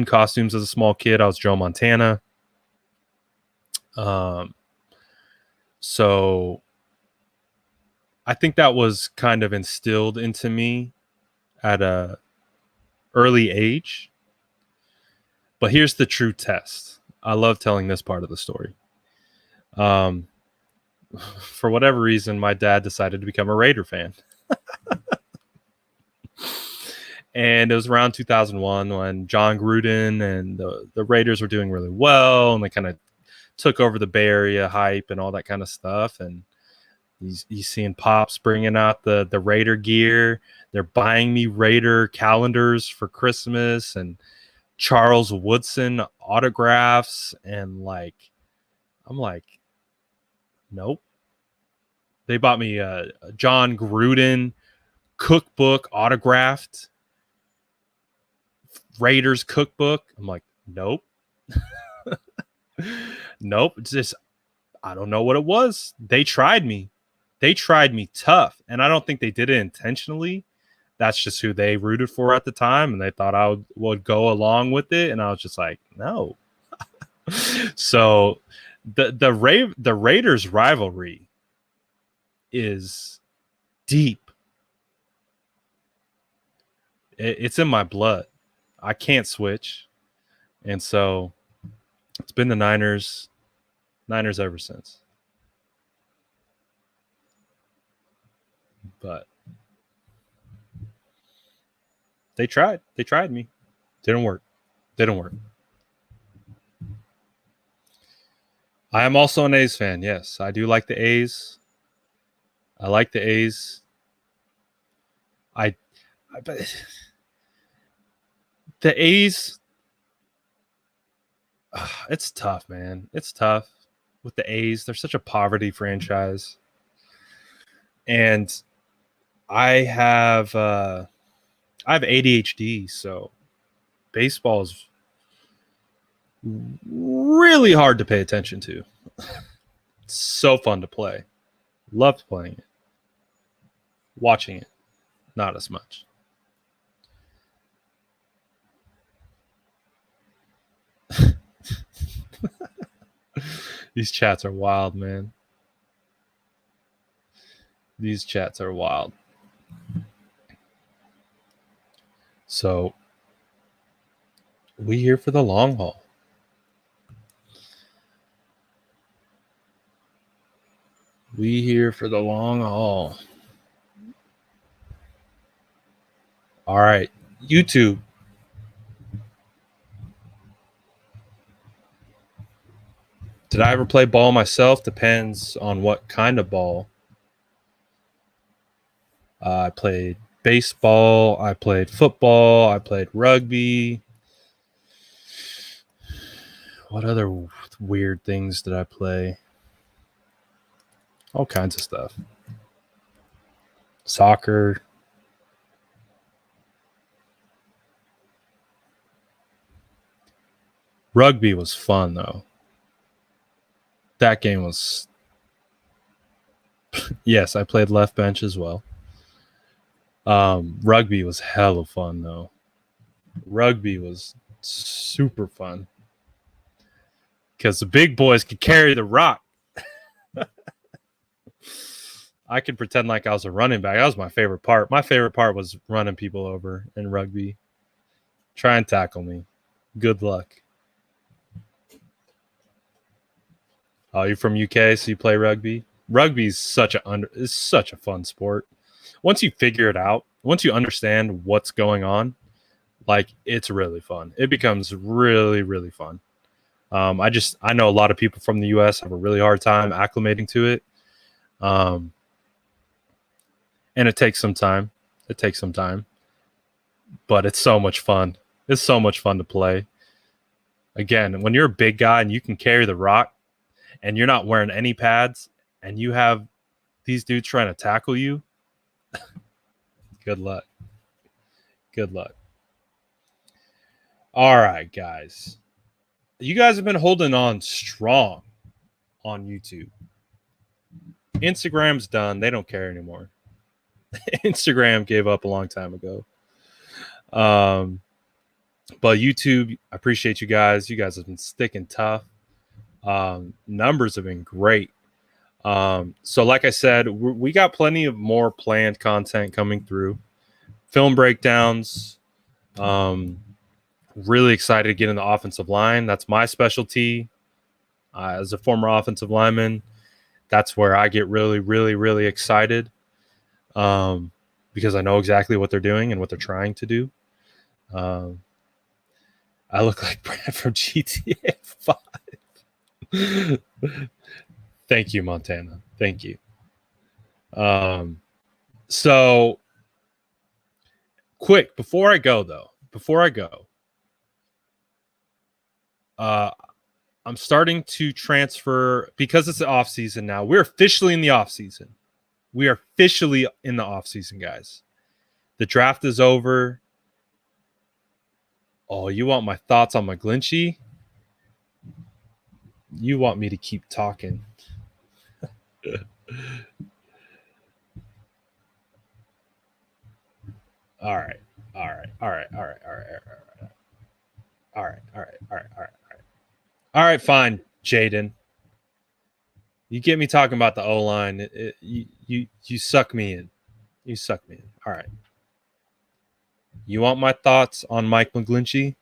costumes as a small kid, I was Joe Montana. So I think that was kind of instilled into me at a early age. But here's the true test. I love telling this part of the story. For whatever reason, my dad decided to become a Raider fan. And it was around 2001 when John Gruden and the Raiders were doing really well, and they kind of took over the Bay Area hype and all that kind of stuff. And he's seeing Pops bringing out the Raider gear. They're buying me Raider calendars for Christmas and Charles Woodson autographs. And I'm like, nope. They bought me a John Gruden cookbook autographed. Raiders cookbook. I'm like, nope. Nope. It's just, I don't know what it was. They tried me tough. And I don't think they did it intentionally. That's just who they rooted for at the time. And they thought I would go along with it. And I was just like, no. So the Raiders rivalry is deep. It's in my blood. I can't switch. And so it's been the Niners ever since. But they tried me. Didn't work. I am also an A's fan. Yes, I do like the A's. I like the A's. But the A's, it's tough, man. It's tough with the A's. They're such a poverty franchise, and I have ADHD, so baseball is really hard to pay attention to. It's so fun to play. Loved playing it. Watching it, not as much. These chats are wild, man. These chats are wild. So, we here for the long haul. We here for the long haul. All right, YouTube. Did I ever play ball myself? Depends on what kind of ball. I played baseball. I played football. I played rugby. What other weird things did I play? All kinds of stuff. Soccer. Rugby was fun, though. That game was... Yes, I played left bench as well. Rugby was hella fun, though. Rugby was super fun. Because the big boys could carry the rock. I could pretend like I was a running back. That was my favorite part. My favorite part was running people over in rugby. Try and tackle me. Good luck. Oh, you're from UK, so you play rugby? Rugby is such a fun sport. Once you figure it out, once you understand what's going on, like, it's really fun. It becomes really, really fun. I know a lot of people from the US have a really hard time acclimating to it. And it takes some time. But it's so much fun. It's so much fun to play. Again, when you're a big guy and you can carry the rock and you're not wearing any pads and you have these dudes trying to tackle you, good luck. Good luck. All right, guys. You guys have been holding on strong on YouTube. Instagram's done. They don't care anymore. Instagram gave up a long time ago. But YouTube, I appreciate you guys. You guys have been sticking tough. Numbers have been great. So like I said, we got plenty of more planned content coming through. Film breakdowns. Really excited to get in the offensive line. That's my specialty. As a former offensive lineman, that's where I get really, really, really excited. Because I know exactly what they're doing and what they're trying to do. I look like Brad from GTA 5. Thank you, Montana. Thank you. So quick, before I go, I'm starting to transfer because it's the off season now. We're officially in the off season. We are officially in the off season, guys. The draft is over. Oh, you want my thoughts on McGlinchey? You want me to keep talking. All right. All right, fine, Jaden. You get me talking about the O-line. You suck me in. You suck me in. All right. You want my thoughts on Mike McGlinchey?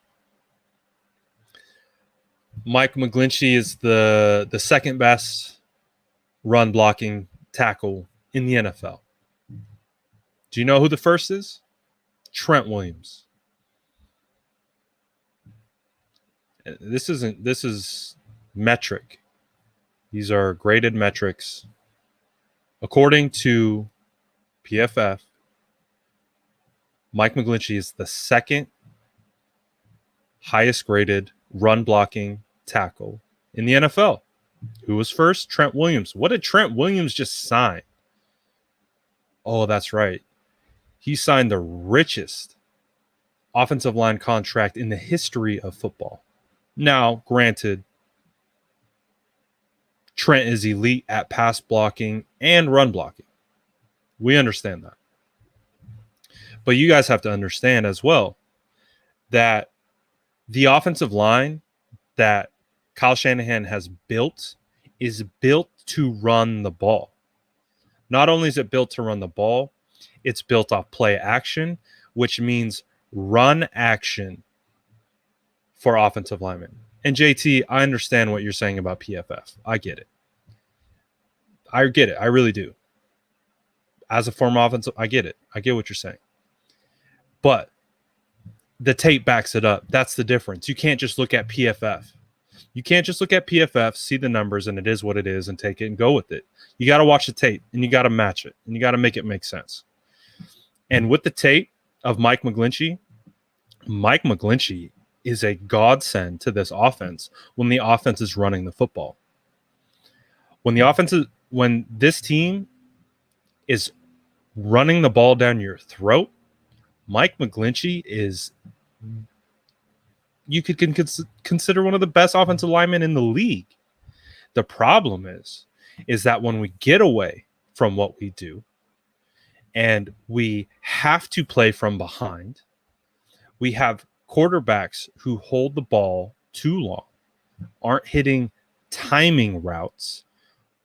Mike McGlinchey is the second best run blocking tackle in the NFL. Do you know who the first is? Trent Williams. This is metric. These are graded metrics. According to PFF, Mike McGlinchey is the second highest graded run blocking tackle in the NFL. Who was first? Trent Williams. What did Trent Williams just sign? Oh, that's right. He signed the richest offensive line contract in the history of football. Now, granted, Trent is elite at pass blocking and run blocking. We understand that. But you guys have to understand as well that the offensive line that Kyle Shanahan has built is built to run the ball. Not only is it built to run the ball, it's built off play action, which means run action for offensive linemen. And JT, I understand what you're saying about PFF. I get it. I really do. As a former offensive, I get it. I get what you're saying. But the tape backs it up. That's the difference. You can't just look at PFF. You can't just look at PFF, see the numbers, and it is what it is, and take it and go with it. You got to watch the tape, and you got to match it, and you got to make it make sense. And with the tape of Mike McGlinchey is a godsend to this offense when the offense is running the football. When this team is running the ball down your throat, Mike McGlinchey is, you could consider one of the best offensive linemen in the league. The problem is that when we get away from what we do and we have to play from behind, we have quarterbacks who hold the ball too long, aren't hitting timing routes,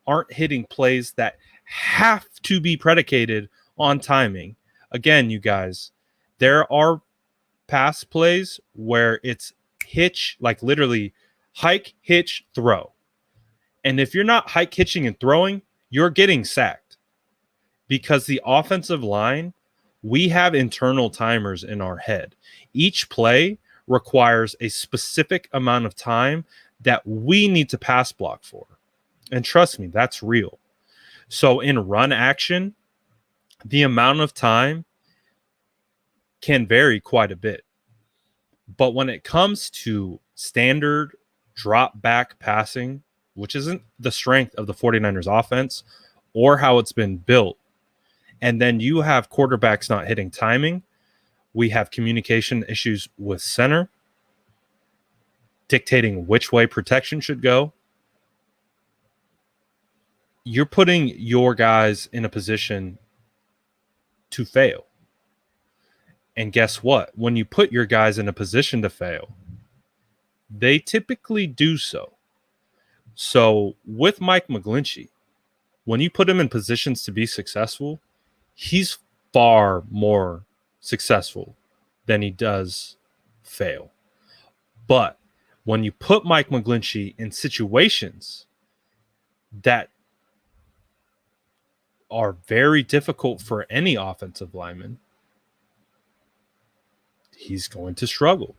aren't hitting plays that have to be predicated on timing. Again, you guys, there are pass plays where it's hitch, like literally hike, hitch, throw. And if you're not hike, hitching, and throwing, you're getting sacked. Because the offensive line, we have internal timers in our head. Each play requires a specific amount of time that we need to pass block for. And trust me, that's real. So in run action, the amount of time can vary quite a bit. But when it comes to standard drop back passing, which isn't the strength of the 49ers offense or how it's been built, and then you have quarterbacks not hitting timing, we have communication issues with center, dictating which way protection should go. You're putting your guys in a position to fail. And guess what? When you put your guys in a position to fail, they typically do so. So with Mike McGlinchey, when you put him in positions to be successful, he's far more successful than he does fail. But when you put Mike McGlinchey in situations that are very difficult for any offensive lineman, he's going to struggle.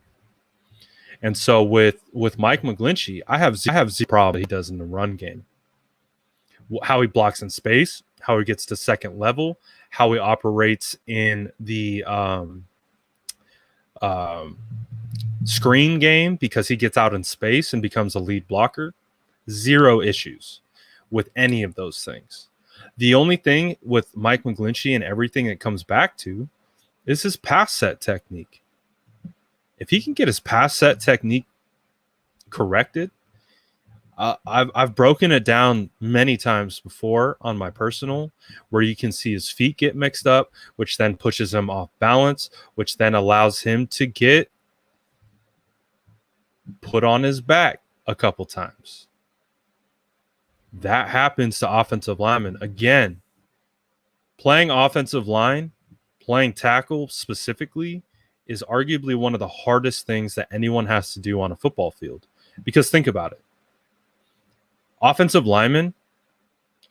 And so with Mike McGlinchey, I have zero problem he does in the run game. How he blocks in space, how he gets to second level, how he operates in the screen game because he gets out in space and becomes a lead blocker. Zero issues with any of those things. The only thing with Mike McGlinchey and everything it comes back to is his pass set technique. If he can get his pass set technique corrected, I've broken it down many times before on my personal, where you can see his feet get mixed up, which then pushes him off balance, which then allows him to get put on his back a couple times. That happens to offensive linemen. Again, playing offensive line, playing tackle specifically, is arguably one of the hardest things that anyone has to do on a football field. Because think about it. Offensive linemen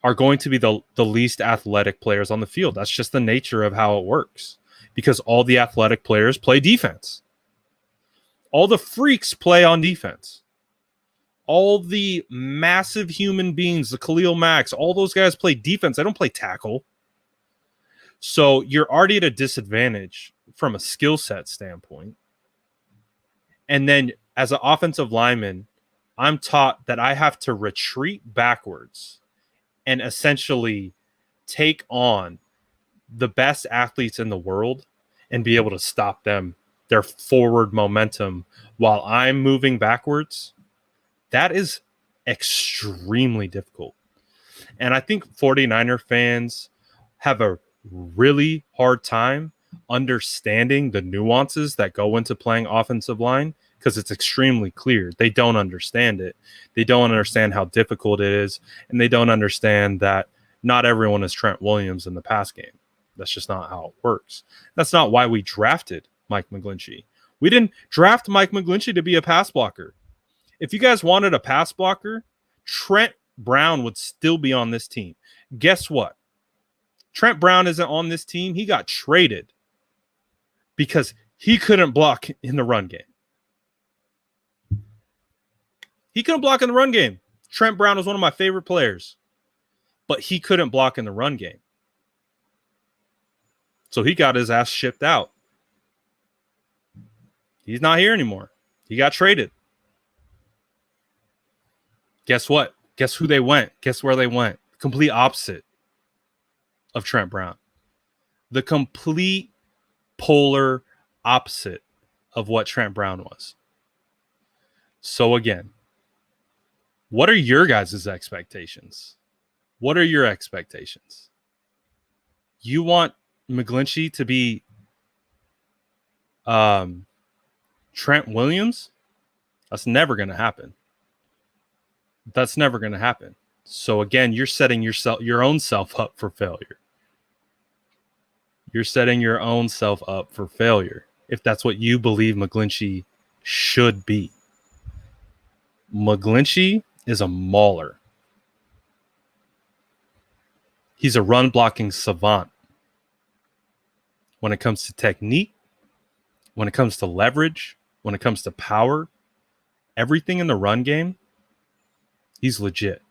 are going to be the least athletic players on the field. That's just the nature of how it works. Because all the athletic players play defense. All the freaks play on defense. all the massive human beings, the Khalil Macks, all those guys play defense. They don't play tackle. So you're already at a disadvantage from a skill set standpoint. And then as an offensive lineman, I'm taught that I have to retreat backwards and essentially take on the best athletes in the world and be able to stop them, their forward momentum, while I'm moving backwards. That is extremely difficult. And I think 49er fans have a really hard time understanding the nuances that go into playing offensive line because it's extremely clear. They don't understand it. They don't understand how difficult it is. And they don't understand that not everyone is Trent Williams in the pass game. That's just not how it works. That's not why we drafted Mike McGlinchey. We didn't draft Mike McGlinchey to be a pass blocker. If you guys wanted a pass blocker, Trent Brown would still be on this team. Guess what? Trent Brown isn't on this team. He got traded because he couldn't block in the run game. He couldn't block in the run game. Trent Brown was one of my favorite players, but he couldn't block in the run game. So he got his ass shipped out. He's not here anymore. He got traded. Guess what? Guess who they went? Guess where they went? Complete opposite of Trent Brown. The complete polar opposite of what Trent Brown was. So again, what are your guys' expectations? What are your expectations? You want McGlinchey to be Trent Williams? That's never going to happen. That's never going to happen. So again, you're setting your own self up for failure. You're setting your own self up for failure if that's what you believe McGlinchey should be. McGlinchey is a mauler. He's a run blocking savant. When it comes to technique, when it comes to leverage, when it comes to power, everything in the run game, he's legit.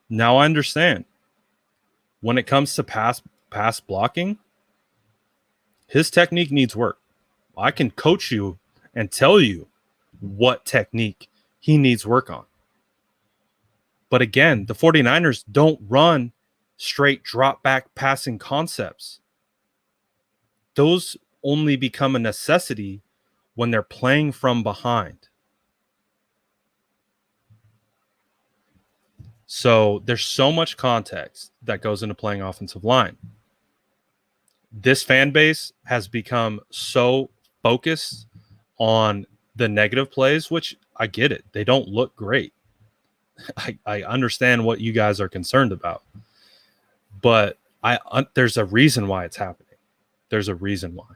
Now I understand. When it comes to pass blocking, his technique needs work. I can coach you and tell you what technique he needs work on. But again, the 49ers don't run straight drop back passing concepts. Those only become a necessity when they're playing from behind. So there's so much context that goes into playing offensive line. This fan base has become so focused on the negative plays, which I get it. They don't look great. I understand what you guys are concerned about. But there's a reason why it's happening. There's a reason why.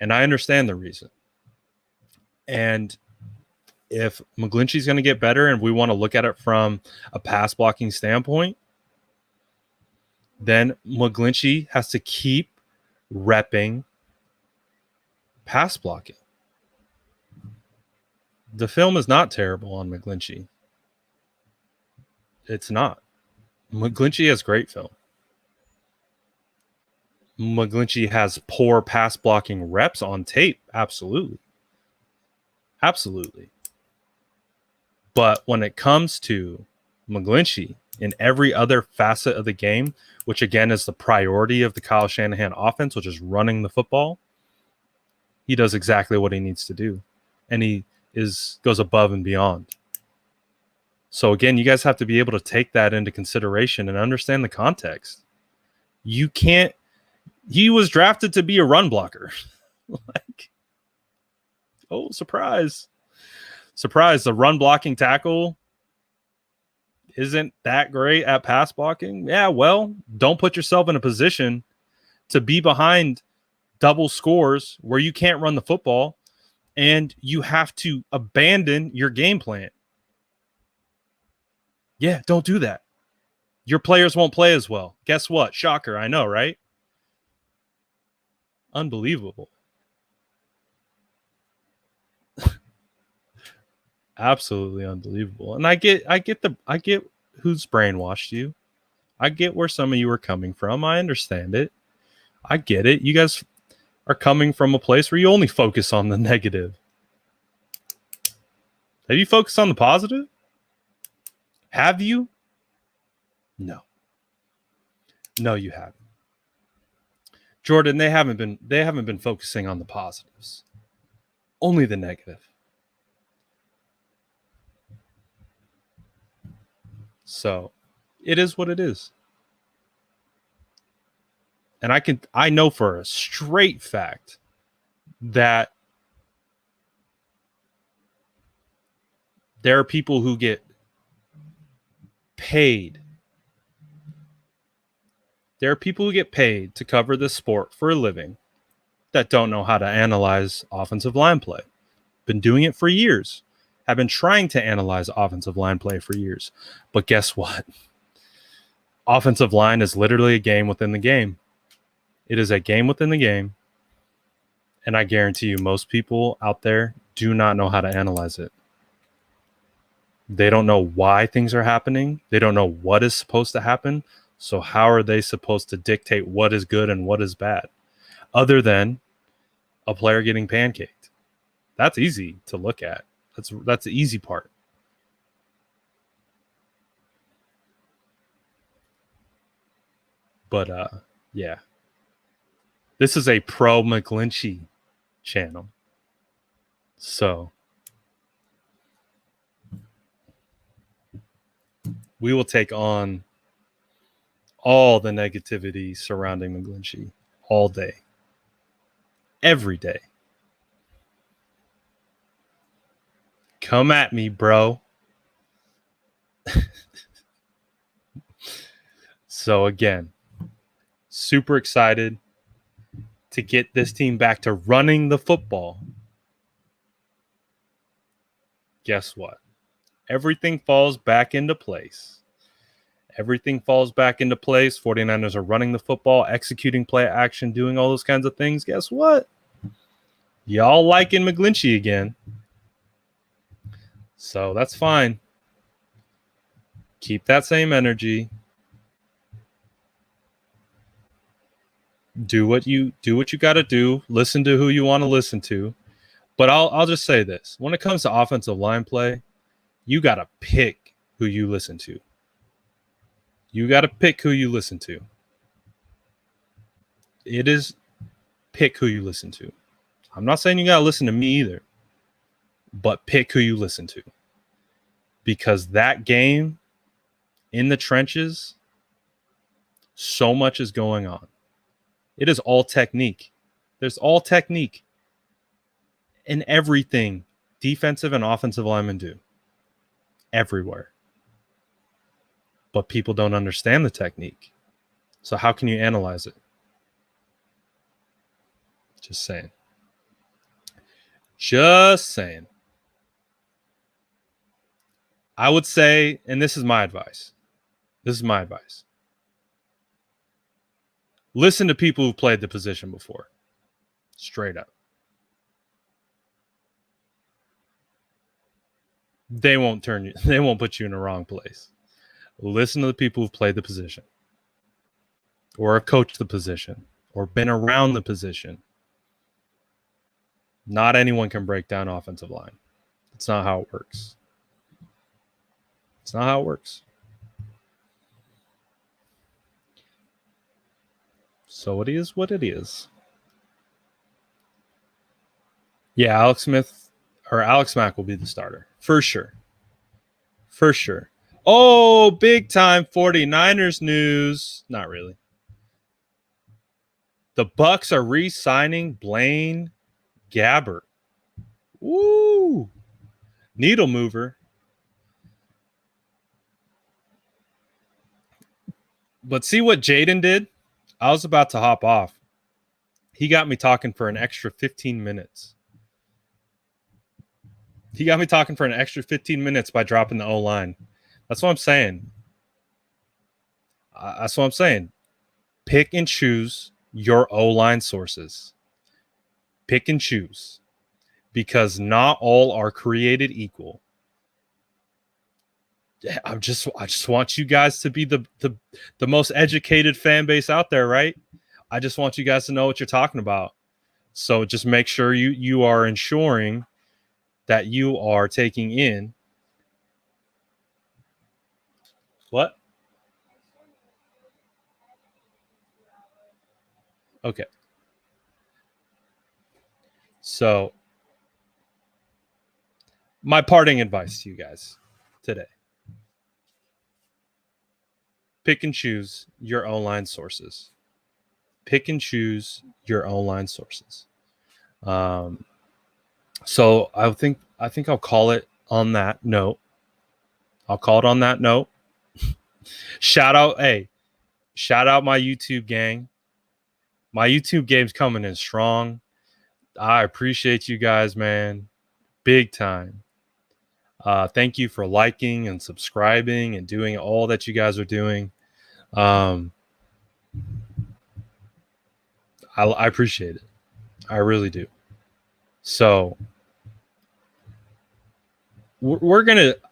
And I understand the reason. And if McGlinchey's going to get better and we want to look at it from a pass blocking standpoint, then McGlinchey has to keep repping pass blocking. The film is not terrible on McGlinchey. It's not. McGlinchey has great film. McGlinchey has poor pass blocking reps on tape. Absolutely. Absolutely. But when it comes to McGlinchey in every other facet of the game, which again is the priority of the Kyle Shanahan offense, which is running the football, he does exactly what he needs to do. And he goes above and beyond. So again, you guys have to be able to take that into consideration and understand the context. You can't. He was drafted to be a run blocker. Oh, surprise. Surprise, the run blocking tackle isn't that great at pass blocking. Yeah, well, don't put yourself in a position to be behind double scores where you can't run the football and you have to abandon your game plan. Yeah, don't do that. Your players won't play as well. Guess what? Shocker, I know, right? Unbelievable. Absolutely unbelievable. And I get who's brainwashed you. I get where some of you are coming from. I understand it. I get it. You guys are coming from a place where you only focus on the negative. Have you focused on the positive? Have you? No. No, you haven't. Jordan, they haven't been focusing on the positives. Only the negative. So, it is what it is. And I know for a straight fact that there are people who get paid. There are people who get paid to cover this sport for a living that don't know how to analyze offensive line play. Been doing it for years. Have been trying to analyze offensive line play for years. But guess what? Offensive line is literally a game within the game. It is a game within the game. And I guarantee you, most people out there do not know how to analyze it. They don't know why things are happening. They don't know what is supposed to happen. So how are they supposed to dictate what is good and what is bad? Other than a player getting pancaked. That's easy to look at. That's the easy part. But yeah. This is a pro McGlinchey channel. So we will take on all the negativity surrounding McGlinchey all day. Every day. Come at me, bro. So again, super excited to get this team back to running the football. Guess what? Everything falls back into place. Everything falls back into place. 49ers are running the football, executing play action, doing all those kinds of things. Guess what? Y'all liking McGlinchey again. So that's fine. Keep that same energy. Do what you got to do. Listen to who you want to listen to. But I'll just say this. When it comes to offensive line play, you got to pick who you listen to. You got to pick who you listen to. It is pick who you listen to. I'm not saying you got to listen to me either, but pick who you listen to. Because that game in the trenches, so much is going on. It is all technique. There's all technique in everything defensive and offensive linemen do. Everywhere. But people don't understand the technique. So how can you analyze it? Just saying. Just saying. I would say, and this is my advice. Listen to people who've played the position before. Straight up. They won't put you in the wrong place. Listen to the people who've played the position. Or have coached the position. Or been around the position. Not anyone can break down offensive line. It's not how it works. It's not how it works. So it is what it is. Yeah, Alex Mack will be the starter. For sure. Oh, big time 49ers news. Not really. The Bucs are re-signing Blaine Gabbert. Woo! Needle mover. But see what Jaden did? I was about to hop off. He got me talking for an extra 15 minutes. By dropping the O-line. That's what I'm saying. Pick and choose your O-line sources. Pick and choose. Because not all are created equal. I just want you guys to be the most educated fan base out there, right? I just want you guys to know what you're talking about. So just make sure you are ensuring that you are taking in what? Okay. So my parting advice to you guys today. Pick and choose your online sources. Pick and choose your online sources. So I think I'll call it on that note. I'll call it on that note. Shout out my YouTube gang. My YouTube game's coming in strong. I appreciate you guys, man. Big time. Thank you for liking and subscribing and doing all that you guys are doing. I appreciate it. I really do. So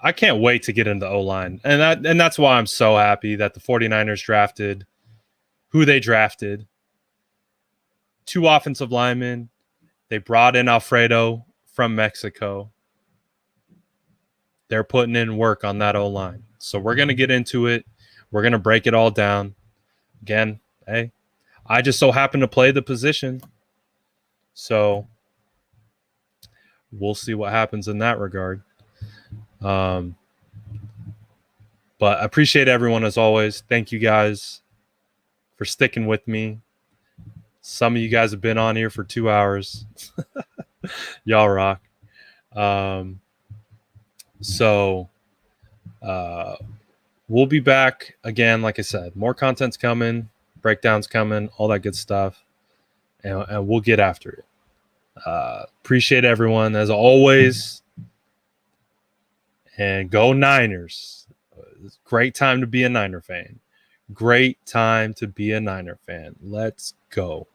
I can't wait to get into O-line. And that's why I'm so happy that the 49ers drafted who they drafted. 2 offensive linemen. They brought in Alfredo from Mexico. They're putting in work on that O-line. So we're going to get into it. We're going to break it all down. Again, hey, I just so happen to play the position. So we'll see what happens in that regard. But I appreciate everyone as always. Thank you guys for sticking with me. Some of you guys have been on here for 2 hours. Y'all rock. So we'll be back again. Like I said, more content's coming, breakdowns coming, all that good stuff, and we'll get after it. Appreciate everyone as always, and go Niners. It's a great time to be a Niner fan. Great time to be a Niner fan. Let's go.